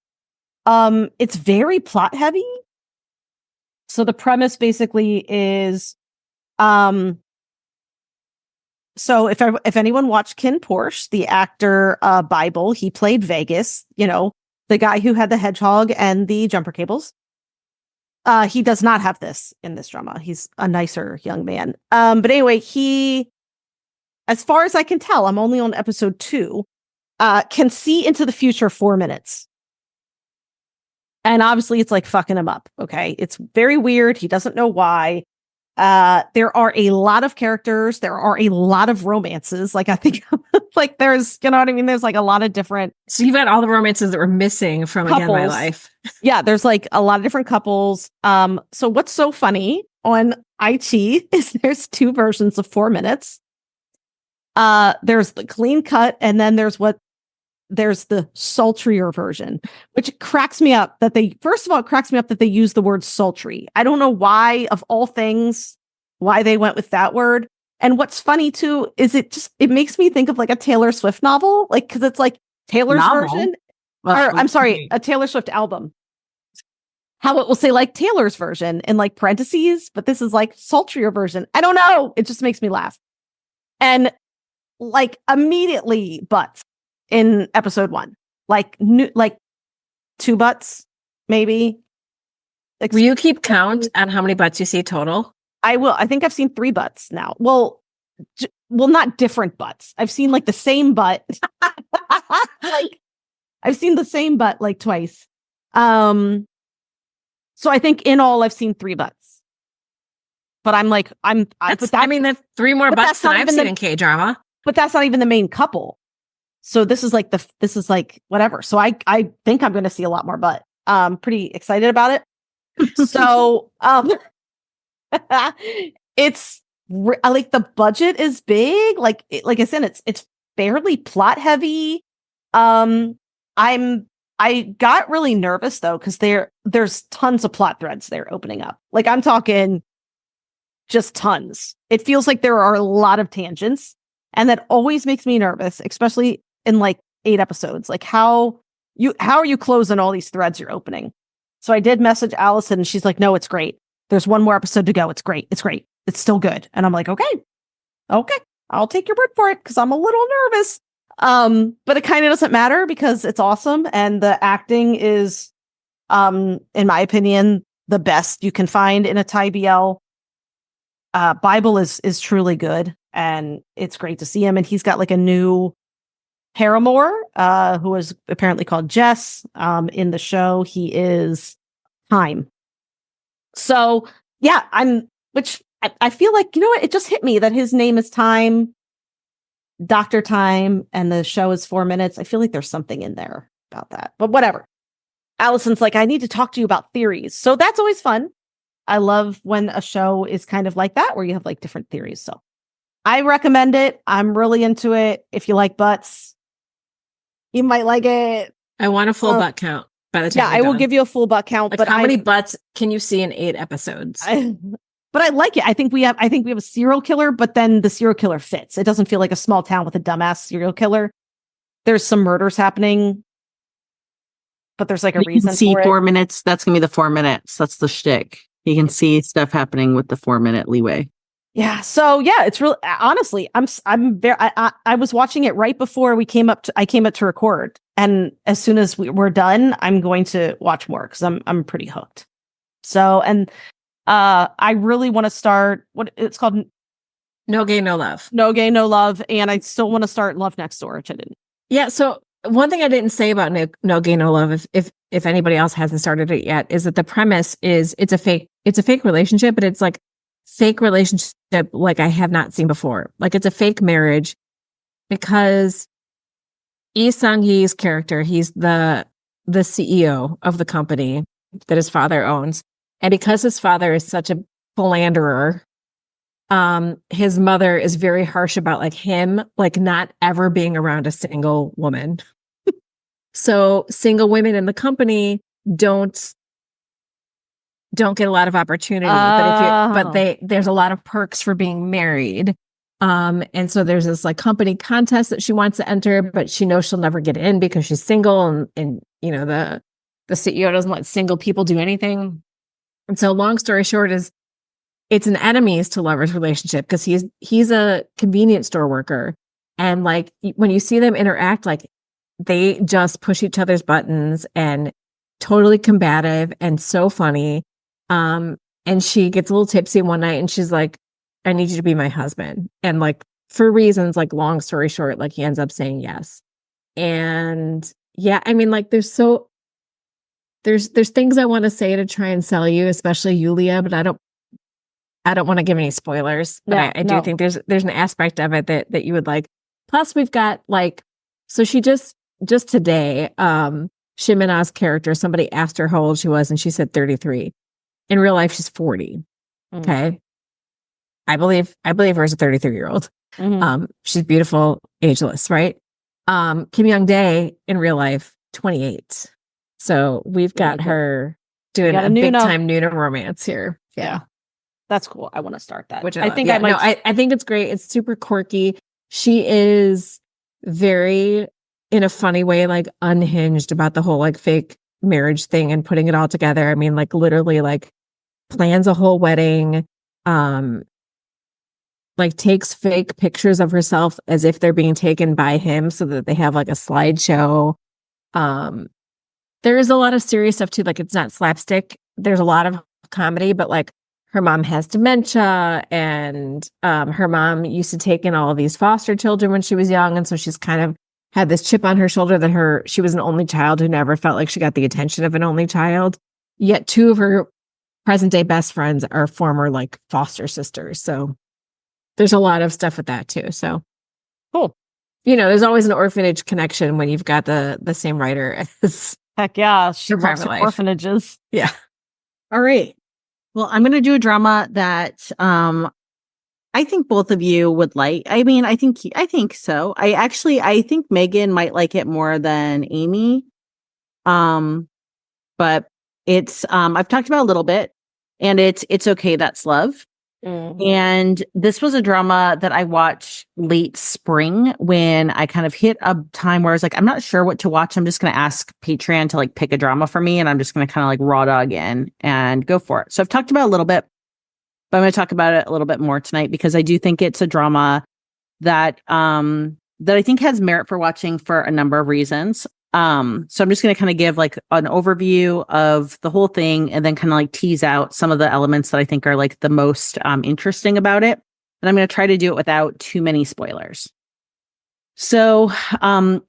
It's very plot heavy. So the premise basically is so if anyone watched Kin Porsche, the actor Bible, he played Vegas, you know, the guy who had the hedgehog and the jumper cables. He does not have this in this drama. He's a nicer young man. But anyway, he, as far as I can tell, I'm only on episode 2, can see into the future 4 minutes. And obviously it's like fucking him up. Okay. It's very weird. He doesn't know why. There are a lot of characters. There are a lot of romances. Like I think like there's, you know what I mean? There's like a lot of different. So you've got all the romances that were missing from couples. Again My Life. Yeah. There's like a lot of different couples. So what's so funny on iQIYI is there's 2 versions of 4 minutes. There's the clean cut and then there's the sultrier version, which cracks me up that they use the word sultry. I don't know why, of all things, why they went with that word. And what's funny too, is it makes me think of like a Taylor Swift novel, like, cause it's like Taylor's version, or I'm sorry, a Taylor Swift album. How it will say like Taylor's version in like parentheses, but this is like sultrier version. I don't know. It just makes me laugh. And like immediately butts in episode 1, like 2 butts, maybe. Will you keep count on how many butts you see total? I will. I think I've seen 3 butts now. Well, not different butts. I've seen like the same butt. Like I've seen the same butt like twice. So I think in all I've seen 3 butts. But I'm like, that's 3 more butts than I've seen in K-drama. But that's not even the main couple. So this is like whatever. So I think I'm going to see a lot more butt. Pretty excited about it. So, it's like the budget is big. Like I said, it's fairly plot heavy. I'm I got really nervous though, because there's tons of plot threads they're opening up. Like I'm talking just tons. It feels like there are a lot of tangents, and that always makes me nervous, especially in like 8 episodes. Like how are you closing all these threads you're opening? So I did message Allison, and she's like, "No, it's great. There's one more episode to go. It's great. It's great. It's still good." And I'm like, "Okay, I'll take your word for it," because I'm a little nervous. But it kind of doesn't matter because it's awesome, and the acting is, in my opinion, the best you can find in a Thai BL. Bible is truly good, and it's great to see him. And he's got like a new paramour, who is apparently called Jess. In the show, he is Time. So yeah, which I feel like, you know what? It just hit me that his name is Time, Dr. Time, and the show is 4 minutes. I feel like there's something in there about that, but whatever. Allison's like, I need to talk to you about theories. So that's always fun. I love when a show is kind of like that, where you have like different theories. So I recommend it. I'm really into it. If you like butts, you might like it. I want a full butt count by the time. Yeah, I will give you a full butt count. Like, but how many butts can you see in 8 episodes? But I like it. I think we have a serial killer, but then the serial killer fits. It doesn't feel like a small town with a dumbass serial killer. There's some murders happening, but there's like a reason can see for 4 it. minutes. That's gonna be the 4 minutes. That's the shtick. You can see stuff happening with the 4 minute leeway. Yeah. So yeah, it's real. Honestly, I'm very. I was watching it right before I came up to record, and as soon as we're done, I'm going to watch more because I'm pretty hooked. So, and I really want to start what it's called. No Gay, No Love. No Gay, No Love, and I still want to start Love Next Door, which I didn't. Yeah. So one thing I didn't say about No Gay, No Love, if anybody else hasn't started it yet, is that the premise is it's a fake relationship, but it's like fake relationship like I have not seen before. Like it's a fake marriage because Lee Sung-hee's character, he's the CEO of the company that his father owns. And because his father is such a philanderer, his mother is very harsh about like him, like not ever being around a single woman. So single women in the company don't get a lot of opportunity, but there's a lot of perks for being married. And so there's this like company contest that she wants to enter, but she knows she'll never get in because she's single, and you know, the CEO doesn't let single people do anything. And so long story short is it's an enemies to lovers relationship because he's a convenience store worker. And like when you see them interact, like they just push each other's buttons and totally combative and so funny. And she gets a little tipsy one night and she's like, I need you to be my husband. And like, for reasons, like long story short, like he ends up saying yes. And yeah, I mean, like there's things I want to say to try and sell you, especially Yulia, but I don't want to give any spoilers, but I do think there's an aspect of it that you would like. Plus we've got like, so she just today, Shimina's character, somebody asked her how old she was and she said 33. In real life, she's 40. Okay. I believe her as a 33-year-old. She's beautiful, ageless, right? Kim Young-dae in real life, 28. So we've got her doing a big time Noonas romance here. Yeah. That's cool. I want to start that. Which I think I think it's great. It's super quirky. She is very, in a funny way, like unhinged about the whole like fake marriage thing and putting it all together. I mean, like literally like plans a whole wedding, like takes fake pictures of herself as if they're being taken by him so that they have like a slideshow. There is a lot of serious stuff too. Like it's not slapstick. There's a lot of comedy, but like her mom has dementia and her mom used to take in all of these foster children when she was young. And so she's kind of had this chip on her shoulder that she was an only child who never felt like she got the attention of an only child. Yet 2 of her present day best friends are former like foster sisters. So there's a lot of stuff with that too. So cool. You know, there's always an orphanage connection when you've got the same writer as heck yeah, she works at orphanages. Yeah. All right. Well, I'm going to do a drama that I think both of you would like. I mean, I think so. I think Megan might like it more than Amy. But it's I've talked about a little bit, and it's okay, that's love. And this was a drama that I watched late spring when I kind of hit a time where I was like, I'm not sure what to watch. I'm just going to ask Patreon to like pick a drama for me. And I'm just going to kind of like raw dog in and go for it. So I've talked about it a little bit, but I'm going to talk about it a little bit more tonight because I do think it's a drama that, that I think has merit for watching for a number of reasons. So I'm just going to kind of give like an overview of the whole thing and then kind of like tease out some of the elements that I think are like the most interesting about it. And I'm going to try to do it without too many spoilers. So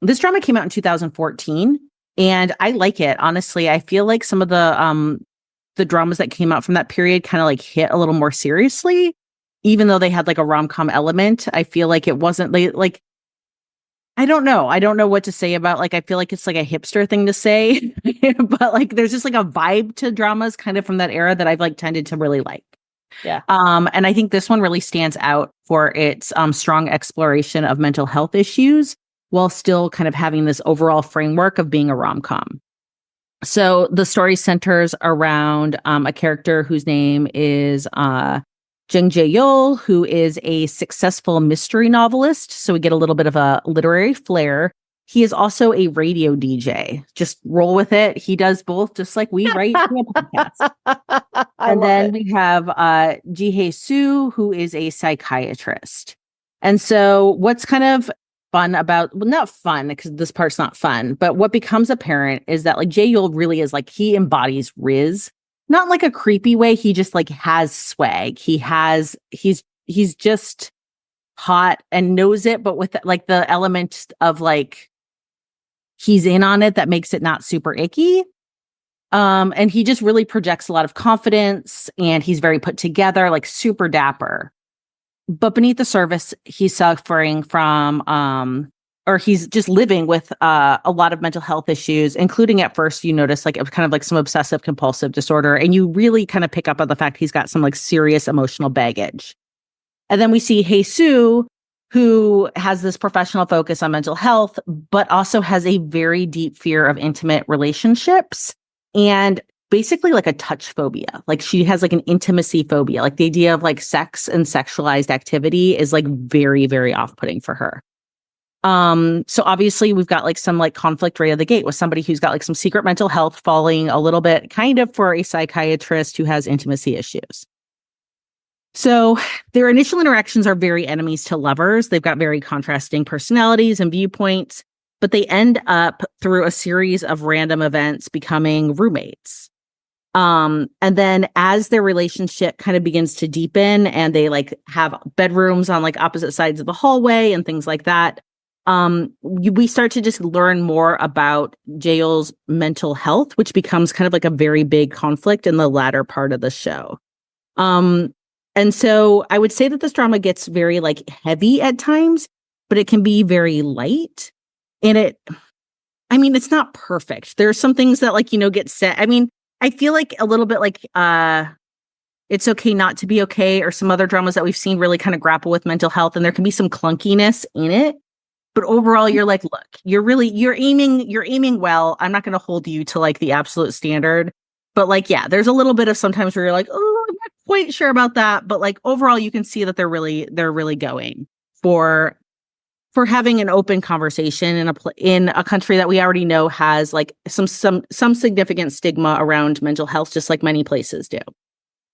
this drama came out in 2014 and I like it. Honestly, I feel like some of the dramas that came out from that period kind of like hit a little more seriously, even though they had like a rom-com element. I feel like it wasn't like I don't know. I don't know what to say about, like, I feel like it's like a hipster thing to say, but like, there's just like a vibe to dramas kind of from that era that I've like tended to really like. Yeah. And I think this one really stands out for its strong exploration of mental health issues while still kind of having this overall framework of being a rom-com. So the story centers around a character whose name is Jung Jae-yol, who is a successful mystery novelist. So we get a little bit of a literary flair. He is also a radio DJ. Just roll with it. He does both, just like we write a podcast. And then we have Ji-hae Soo, who is a psychiatrist. And so what's kind of fun about, well, not fun, because this part's not fun, but what becomes apparent is that like Jae-yol really is like, he embodies Riz. Not like a creepy way. He just like has swag. He's just hot and knows it, but with like the element of like, he's in on it that makes it not super icky. And he just really projects a lot of confidence and he's very put together, like super dapper. But beneath the surface, he's suffering from, or he's just living with a lot of mental health issues, including at first you notice like it was kind of like some obsessive compulsive disorder. And you really kind of pick up on the fact he's got some like serious emotional baggage. And then we see Hae-soo, who has this professional focus on mental health, but also has a very deep fear of intimate relationships and basically like a touch phobia. Like she has like an intimacy phobia. Like the idea of like sex and sexualized activity is like very, very off-putting for her. So obviously we've got like some like conflict right out of the gate with somebody who's got like some secret mental health falling a little bit kind of for a psychiatrist who has intimacy issues. So their initial interactions are very enemies to lovers. They've got very contrasting personalities and viewpoints, but they end up through a series of random events becoming roommates. And then as their relationship kind of begins to deepen and they like have bedrooms on like opposite sides of the hallway and things like that, we start to just learn more about Jaeol's mental health, which becomes kind of like a very big conflict in the latter part of the show. And so I would say that this drama gets very like heavy at times, but it can be very light. And it's not perfect. There are some things that like, get said. I mean, I feel like a little bit like, It's Okay Not to Be Okay, or some other dramas that we've seen really kind of grapple with mental health. And there can be some clunkiness in it. But overall, you're like, look, you're aiming well. I'm not going to hold you to like the absolute standard. But like, yeah, there's a little bit of sometimes where you're like, oh, I'm not quite sure about that. But like overall, you can see that they're really going for having an open conversation in a country that we already know has like some significant stigma around mental health, just like many places do.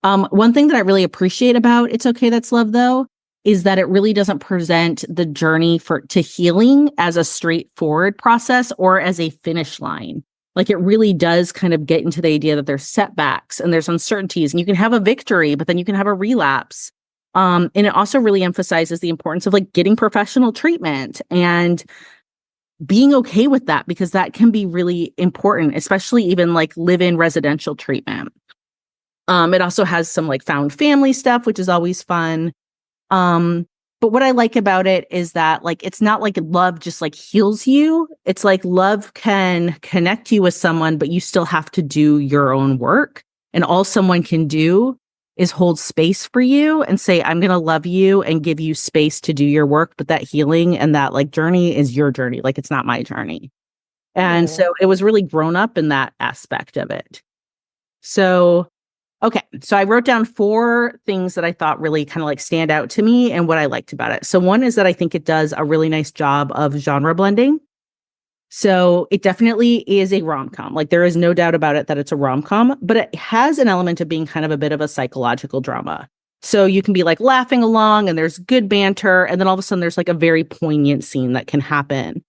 One thing that I really appreciate about It's Okay That's Love, though, is that it really doesn't present the journey to healing as a straightforward process or as a finish line. Like it really does kind of get into the idea that there's setbacks and there's uncertainties and you can have a victory, but then you can have a relapse. And it also really emphasizes the importance of like getting professional treatment and being okay with that, because that can be really important, especially even like live-in residential treatment. It also has some like found family stuff, which is always fun. But what I like about it is that like, it's not like love just like heals you. It's like love can connect you with someone, but you still have to do your own work. And all someone can do is hold space for you and say, I'm going to love you and give you space to do your work. But that healing and that like journey is your journey. Like it's not my journey. And so it was really grown up in that aspect of it. So, okay. So I wrote down 4 things that I thought really kind of like stand out to me and what I liked about it. So one is that I think it does a really nice job of genre blending. So it definitely is a rom-com. Like there is no doubt about it that it's a rom-com, but it has an element of being kind of a bit of a psychological drama. So you can be like laughing along and there's good banter. And then all of a sudden there's like a very poignant scene that can happen.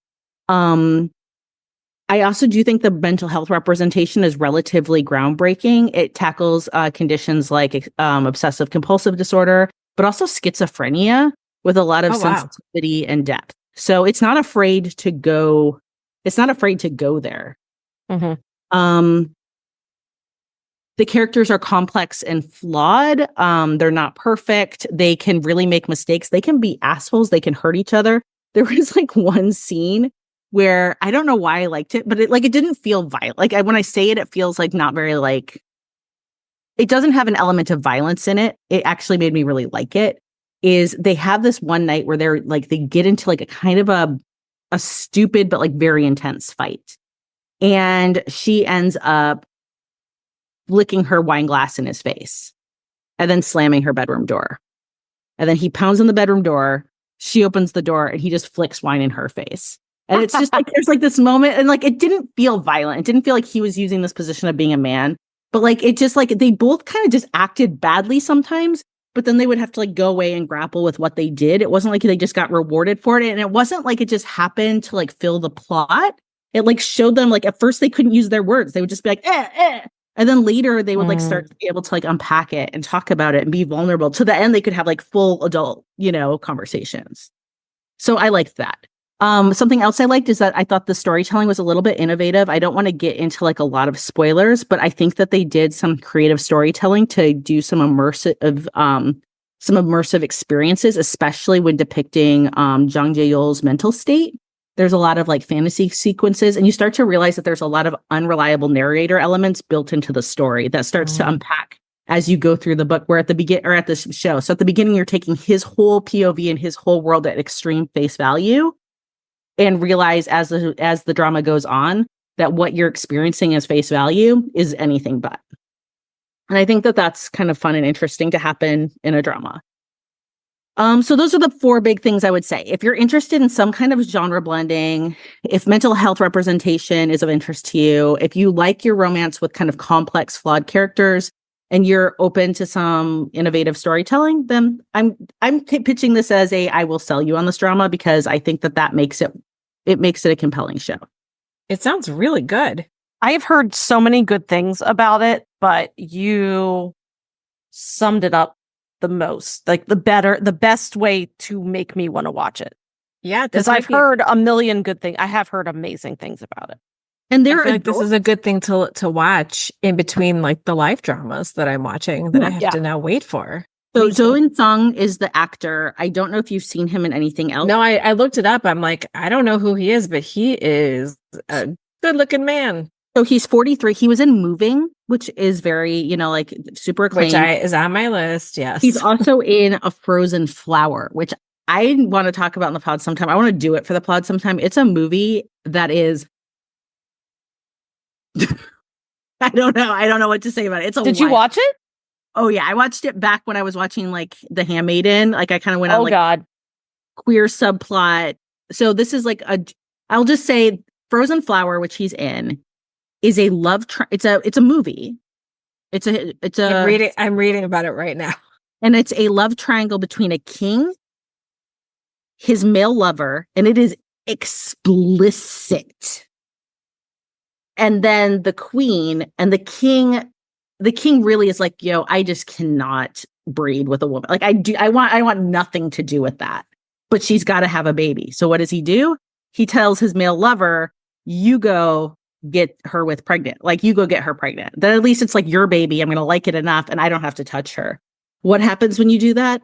I also do think the mental health representation is relatively groundbreaking. It tackles conditions like obsessive compulsive disorder, but also schizophrenia with a lot of sensitivity and depth. So it's not afraid to go. It's not afraid to go there. Mm-hmm. The characters are complex and flawed. They're not perfect. They can really make mistakes. They can be assholes. They can hurt each other. There was like one scene where I don't know why I liked it, but it didn't feel violent. Like when I say it, it feels like not very like, it doesn't have an element of violence in it. It actually made me really like it. Is they have this one night where they're like, they get into like a kind of a stupid, but like very intense fight. And she ends up licking her wine glass in his face and then slamming her bedroom door. And then he pounds on the bedroom door. She opens the door and he just flicks wine in her face. And it's just like, there's like this moment and like, it didn't feel violent. It didn't feel like he was using this position of being a man, but like, it just like, they both kind of just acted badly sometimes, but then they would have to like go away and grapple with what they did. It wasn't like they just got rewarded for it. And it wasn't like it just happened to like fill the plot. It like showed them like, at first they couldn't use their words. They would just be like, And then later they would like start to be able to like unpack it and talk about it and be vulnerable. To the end, they could have like full adult, conversations. So I liked that. Something else I liked is that I thought the storytelling was a little bit innovative. I don't want to get into like a lot of spoilers, but I think that they did some creative storytelling to do some immersive experiences, especially when depicting Jang Jae-yol's mental state. There's a lot of like fantasy sequences, and you start to realize that there's a lot of unreliable narrator elements built into the story that starts to unpack as you go through the book, where at the beginning or at the show. So at the beginning, you're taking his whole POV and his whole world at extreme face value, and realize as the drama goes on that what you're experiencing as face value is anything but. And I think that that's kind of fun and interesting to happen in a drama. So those are the 4 big things I would say. If you're interested in some kind of genre blending, if mental health representation is of interest to you, if you like your romance with kind of complex, flawed characters, and you're open to some innovative storytelling, then I'm pitching this as I will sell you on this drama, because I think that makes it a compelling show. It sounds really good. I have heard so many good things about it, but you summed it up the most, like the best way to make me want to watch it. Yeah, because I've heard a million good things. I have heard amazing things about it. And I feel like this is a good thing to watch in between like the live dramas that I'm watching that I have to now wait for. So Jo In-sung is the actor. I don't know if you've seen him in anything else. No, I looked it up. I'm like, I don't know who he is, but he is a good looking man. So he's 43. He was in Moving, which is very, like super acclaimed. Which is on my list, yes. He's also in A Frozen Flower, which I want to talk about in the pod sometime. I want to do it for the pod sometime. It's a movie that is... I don't know what to say about it. Did you watch it? Oh, yeah. I watched it back when I was watching, like, The Handmaiden. Like, I kind of went on, like, God. Queer subplot. So this is, like, I'll just say Frozen Flower, which he's in, is a love it's a movie. It's a I'm reading about it right now. And it's a love triangle between a king, his male lover, and it is explicit. And then the queen and the king really is like, I just cannot breed with a woman. Like I want nothing to do with that. But she's got to have a baby. So what does he do? He tells his male lover, you go get her pregnant. Like, you go get her pregnant. Then at least it's like your baby. I'm going to like it enough and I don't have to touch her. What happens when you do that?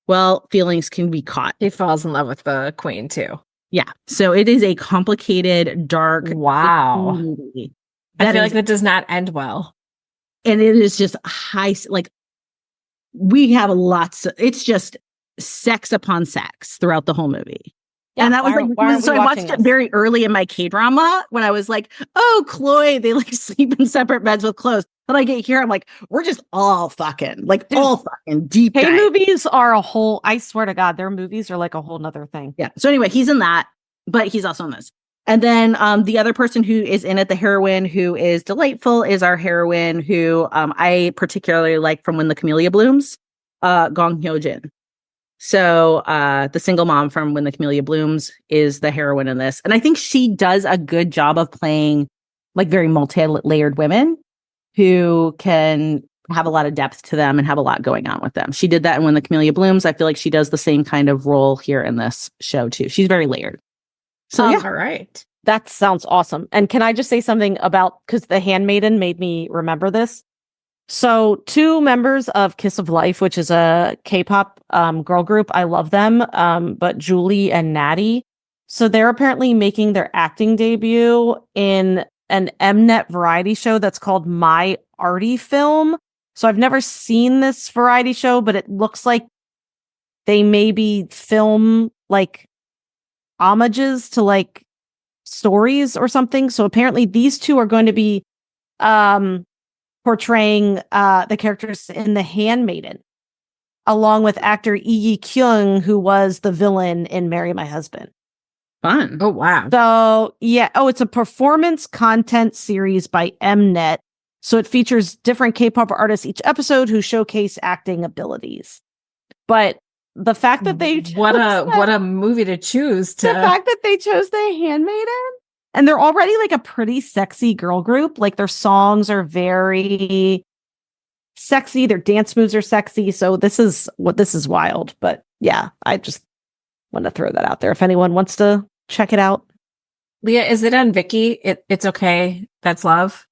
Well, feelings can be caught. He falls in love with the queen too. Yeah. So it is a complicated, dark movie. I feel like that does not end well. And it is just we have it's just sex upon sex throughout the whole movie. And that was so I watched it very early in my K-drama when I was like, oh, Chloe, they like sleep in separate beds with clothes. But I get here, I'm like, we're just all fucking, like all fucking deep dive. K-movies are a whole, I swear to God, their movies are like a whole nother thing. Yeah. So anyway, he's in that, but he's also in this. And then the other person who is in it, the heroine who is delightful, is our heroine who I particularly like from When the Camellia Blooms, Gong Hyo-jin. So the single mom from When the Camellia Blooms is the heroine in this. And I think she does a good job of playing like very multi-layered women who can have a lot of depth to them and have a lot going on with them. She did that in When the Camellia Blooms. I feel like she does the same kind of role here in this show too. She's very layered. So yeah. All right. That sounds awesome. And can I just say something about, because The Handmaiden made me remember this. So 2 members of Kiss of Life, which is a K-pop girl group, I love them, but Julie and Natty. So they're apparently making their acting debut in an Mnet variety show that's called My Arty Film. So I've never seen this variety show, but it looks like they maybe film like homages to like stories or something. So apparently these 2 are going to be portraying the characters in The Handmaiden, along with actor Lee Yi-kyung, who was the villain in Marry My Husband. Fun. Oh, wow. So yeah. Oh, it's a performance content series by Mnet. So it features different K-pop artists each episode who showcase acting abilities. But the fact that they what a movie to choose to the fact that they chose The Handmaiden, and they're already like a pretty sexy girl group. Like their songs are very sexy, their dance moves are sexy. So this is wild. But yeah, I just want to throw that out there if anyone wants to check it out. Leah, is it on Viki? It's okay. That's love.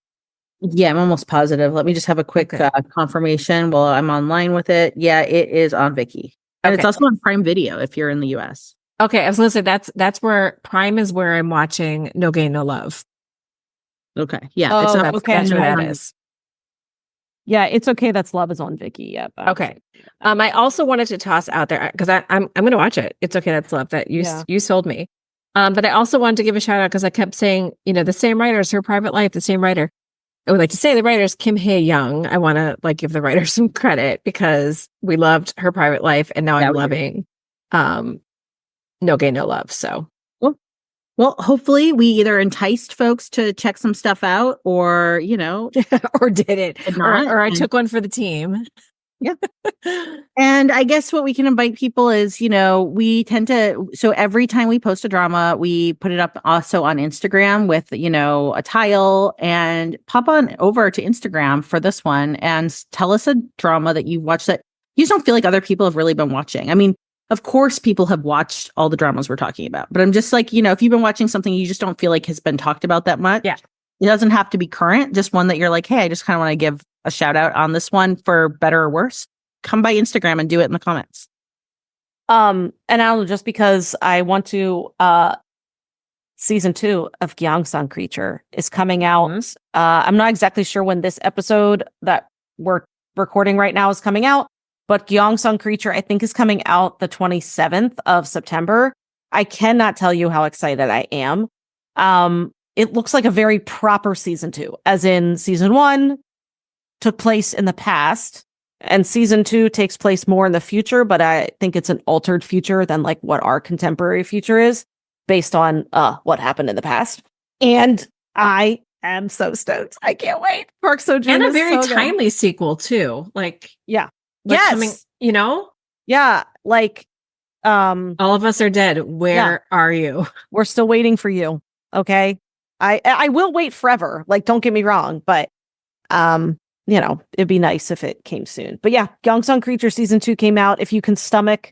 Yeah, I'm almost positive. Let me just have a quick confirmation while I'm online with it. Yeah, it is on Viki. And it's also on Prime Video if you're in the US. Okay, I was gonna say that's where Prime is, where I'm watching No Gain No Love. Okay. Yeah. Oh, That's where that is. Yeah, it's okay. That's love is on Viki. Yeah. Okay. I also wanted to toss out there because I'm gonna watch it. It's okay. That's love. That you sold me. But I also wanted to give a shout out because I kept saying, the same writer as Her Private Life, the same writer. I would like to say the writer is Kim Hae Young. I want to give the writer some credit because we loved Her Private Life, and now I'm loving No Gain No Love. So well, hopefully we either enticed folks to check some stuff out, or or did it, or I took one for the team. Yeah. And I guess what we can invite people is, we tend to, so every time we post a drama, we put it up also on Instagram with, a tile, and pop on over to Instagram for this one and tell us a drama that you watched that you just don't feel like other people have really been watching. I mean, of course, people have watched all the dramas we're talking about, but I'm just like, if you've been watching something you just don't feel like has been talked about that much. Yeah. It doesn't have to be current, just one that you're like, hey, I just kind of want to give a shout out on this one for better or worse. Come by Instagram and do it in the comments. And I'll just because I want to, season 2 of Gyeongsang Creature is coming out. Mm-hmm. I'm not exactly sure when this episode that we're recording right now is coming out, but Gyeongsang Creature, I think, is coming out the 27th of September. I cannot tell you how excited I am. It looks like a very proper season 2, as in season 1 took place in the past and season 2 takes place more in the future, but I think it's an altered future than like what our contemporary future is based on what happened in the past. And I am so stoked. I can't wait. Park Seo-joon And a is very so timely sequel too. Yeah. Yes. Coming, Yeah. All of us are dead. Where are you? We're still waiting for you. Okay. I will wait forever. Don't get me wrong, but it'd be nice if it came soon. But yeah, Gyeongsang Creature season 2 came out. If you can stomach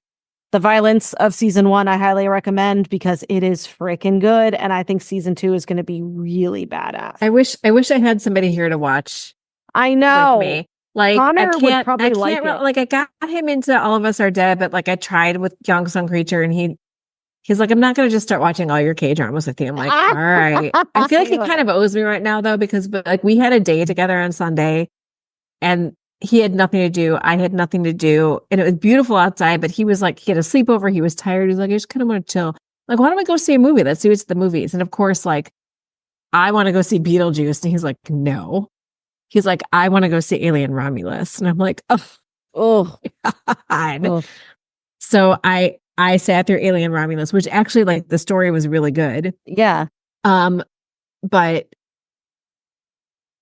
the violence of season 1, I highly recommend because it is freaking good. And I think season 2 is going to be really badass. I wish I had somebody here to watch. I know. With me. Connor would probably like it. I got him into All of Us Are Dead, but I tried with Gyeongsang Creature, and he's like, I'm not going to just start watching all your K-dramas with you. I'm like, all right. I feel like he kind of owes me right now though, because we had a day together on Sunday, and he had nothing to do. I had nothing to do, and it was beautiful outside. But he was he had a sleepover. He was tired. He's like, I just kind of want to chill. Like, why don't we go see a movie that suits the movies? And of course, like, I want to go see Beetlejuice. And he's like, no. He's like, I want to go see Alien Romulus. And I'm like, oh, God. Oh. So I sat through Alien Romulus, which actually, like, the story was really good. Yeah. But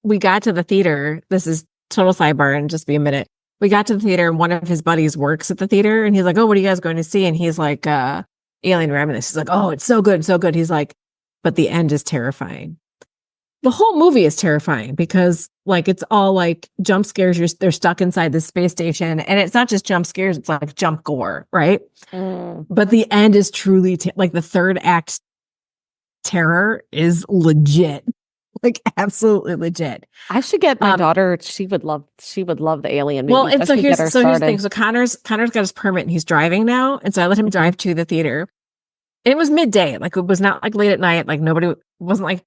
we got to the theater. This is total sidebar and just be a minute. We got to the theater and one of his buddies works at the theater and he's like, oh, what are you guys going to see? And he's like, Alien Romulus. He's like, oh, it's so good, so good. He's like, but the end is terrifying. The whole movie is terrifying because like it's all like jump scares. They're stuck inside the space station, and it's not just jump scares; it's like jump gore, right? But the end is truly like the third act terror is legit, like absolutely legit. I should get my daughter. She would love the Alien movie. Well, and so here's the thing. So Connor's got his permit and he's driving now, and so I let him drive to the theater. It was midday, like it was not like late at night. Like nobody wasn't like,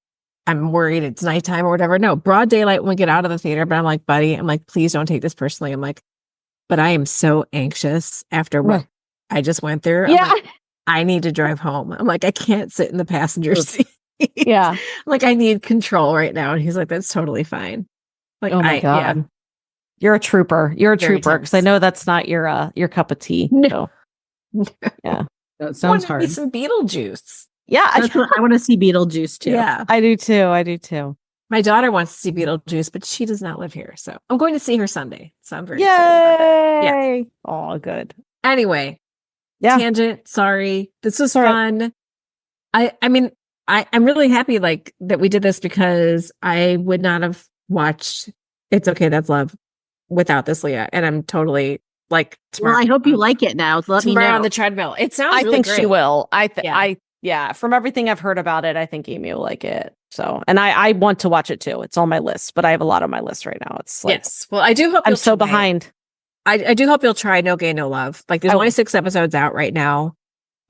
I'm worried it's nighttime or whatever. No, broad daylight when we get out of the theater. But I'm like, buddy, I'm like, please don't take this personally. I'm like, but I am so anxious after what I just went through. Yeah. Like, I need to drive home. I'm like, I can't sit in the passenger seat. Yeah. Like I need control right now. And he's like, that's totally fine. Like, oh my God. Yeah. You're a trooper. You're a Very trooper. Because I know that's not your cup of tea. No. So. Yeah. That sounds hard. Some Beetlejuice. Yeah. I want to see Beetlejuice too. Yeah. I do too. My daughter wants to see Beetlejuice, but she does not live here. So I'm going to see her Sunday. So I'm very excited about that. Yay. Oh, good. Anyway. Yeah. Tangent. Sorry. This was fun. I mean, I'm really happy like that we did this because I would not have watched It's Okay, That's Love without this, Leah. And I'm totally like tomorrow. Well, I hope you like it now. Let me know. On the treadmill. It sounds I really think great. she will. Yeah, from everything I've heard about it, I think Amy will like it. So, and I want to watch it too. It's on my list, but I have a lot on my list right now. It's like, yes. Well, I do hope I'm so behind. I do hope you'll try No Gay, No Love. Like there's only 6 episodes out right now.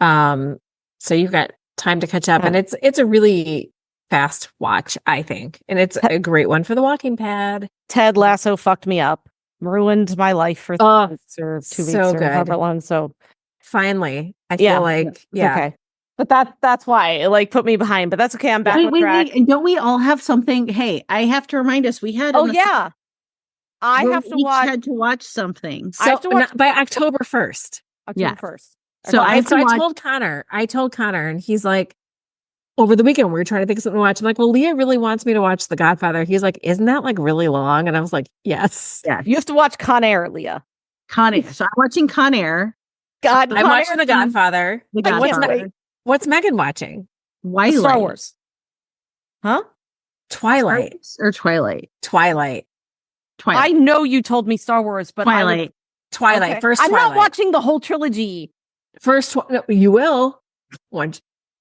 So you've got time to catch up, and it's a really fast watch, I think, and it's a great one for the walking pad. Ted Lasso fucked me up, ruined my life for 3 weeks or 2 weeks or however long. So finally, I feel like okay. But that's why it like put me behind. But that's okay. I'm back on track. And don't we all have something? Hey, I have to remind us. We had. I have to watch. Had to watch something. So I have to watch by October 1st. October 1st. So I told Connor, and he's like, over the weekend we were trying to think of something to watch. I'm like, well, Leah really wants me to watch The Godfather. He's like, isn't that like really long? And I was like, yes. Yeah. You have to watch Con Air, Leah. Con Air. So I'm watching Con Air. I'm watching The Godfather. The Godfather. What's Megan watching? Star Wars. Huh? Twilight. Or Twilight. Twilight. I know you told me Star Wars, but Twilight. Twilight. Okay. First I'm Twilight. not watching the whole trilogy. No, you will.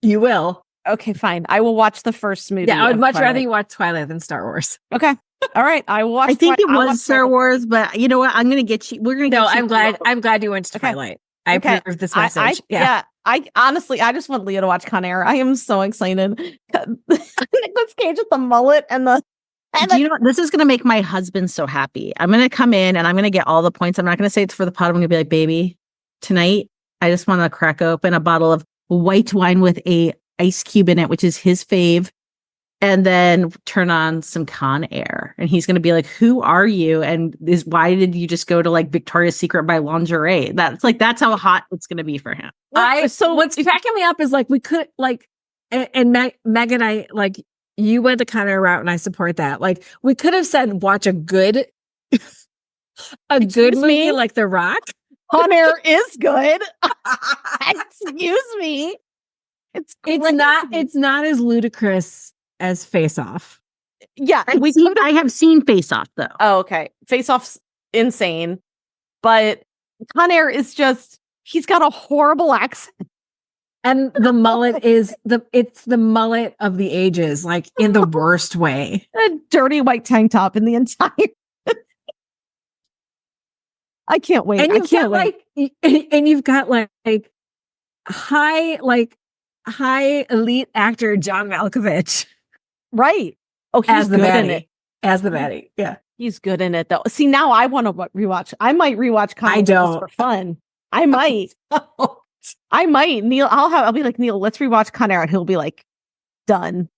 You will. Okay, fine. I will watch the first movie. Yeah, I would much rather you watch Twilight than Star Wars. Okay. All right. I will watch. I think it was Star Wars, but you know what? I'm going to get you. We're going to get you. No, I'm glad you went to Twilight. I approve this message. I honestly, I just want Leah to watch Con Air. I am so excited. Nicolas Cage with the mullet and the. Do you know what? This is going to make my husband so happy. I'm going to come in and I'm going to get all the points. I'm not going to say it's for the pot. I'm going to be like, baby, tonight I just want to crack open a bottle of white wine with a ice cube in it, which is his fave, and then turn on some Con Air. And he's going to be like, who are you? And why did you just go to like Victoria's Secret buy lingerie? That's how hot it's going to be for him. So what's cracking me up is like, we could like, and Meg and I, like, you went the Con Air route and I support that. Like we could have said, watch a good movie like The Rock. Con Air is good. Excuse me. It's not as ludicrous as Face Off. Yeah, I have seen Face Off though. Oh, okay. Face Off's insane, but Con Air is just he's got a horrible accent, and the mullet is it's the mullet of the ages, like in the worst way. A dirty white tank top in the entire. I can't wait. And you've got like high elite actor John Malkovich, right? Oh, he's good in it as the baddie. Yeah, he's good in it though. See, now I want to rewatch. I might rewatch Con Air for fun. I might. I might. Neil, I'll be like, Neil, let's rewatch Con Air, and he'll be like, done.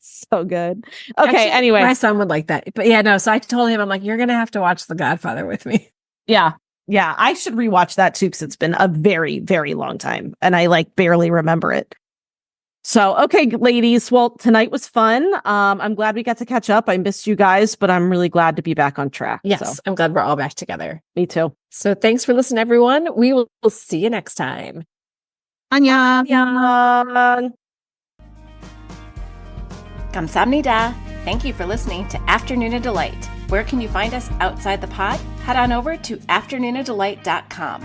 So good. Okay, Actually, anyway. my son would like that. But yeah, no. So I told him, I'm like, you're going to have to watch The Godfather with me. Yeah. I should rewatch that too, because it's been a very, very long time and I like barely remember it. So, okay, ladies. Well, tonight was fun. I'm glad we got to catch up. I missed you guys, but I'm really glad to be back on track. Yes, So. I'm glad we're all back together. Me too. So thanks for listening, everyone. We will see you next time. Annyeong. Yeah. Kamsahamnida. Thank you for listening to Afternoona Delight. Where can you find us outside the pod? Head on over to afternoonadelight.com.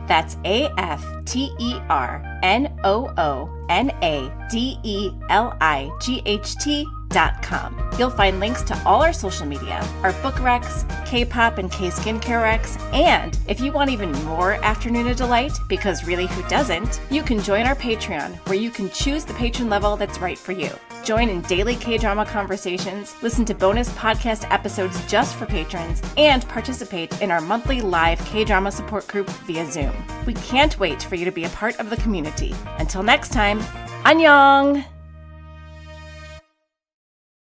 That's AFTERNOONADELIGHT.com. You'll find links to all our social media, our book recs, K-pop and K-skincare recs, and if you want even more Afternoona Delight, because really who doesn't, you can join our Patreon, where you can choose the patron level that's right for you. Join in daily K-drama conversations, listen to bonus podcast episodes just for patrons, and participate in our monthly live K-drama support group via Zoom. We can't wait for you to be a part of the community. Until next time, annyeong!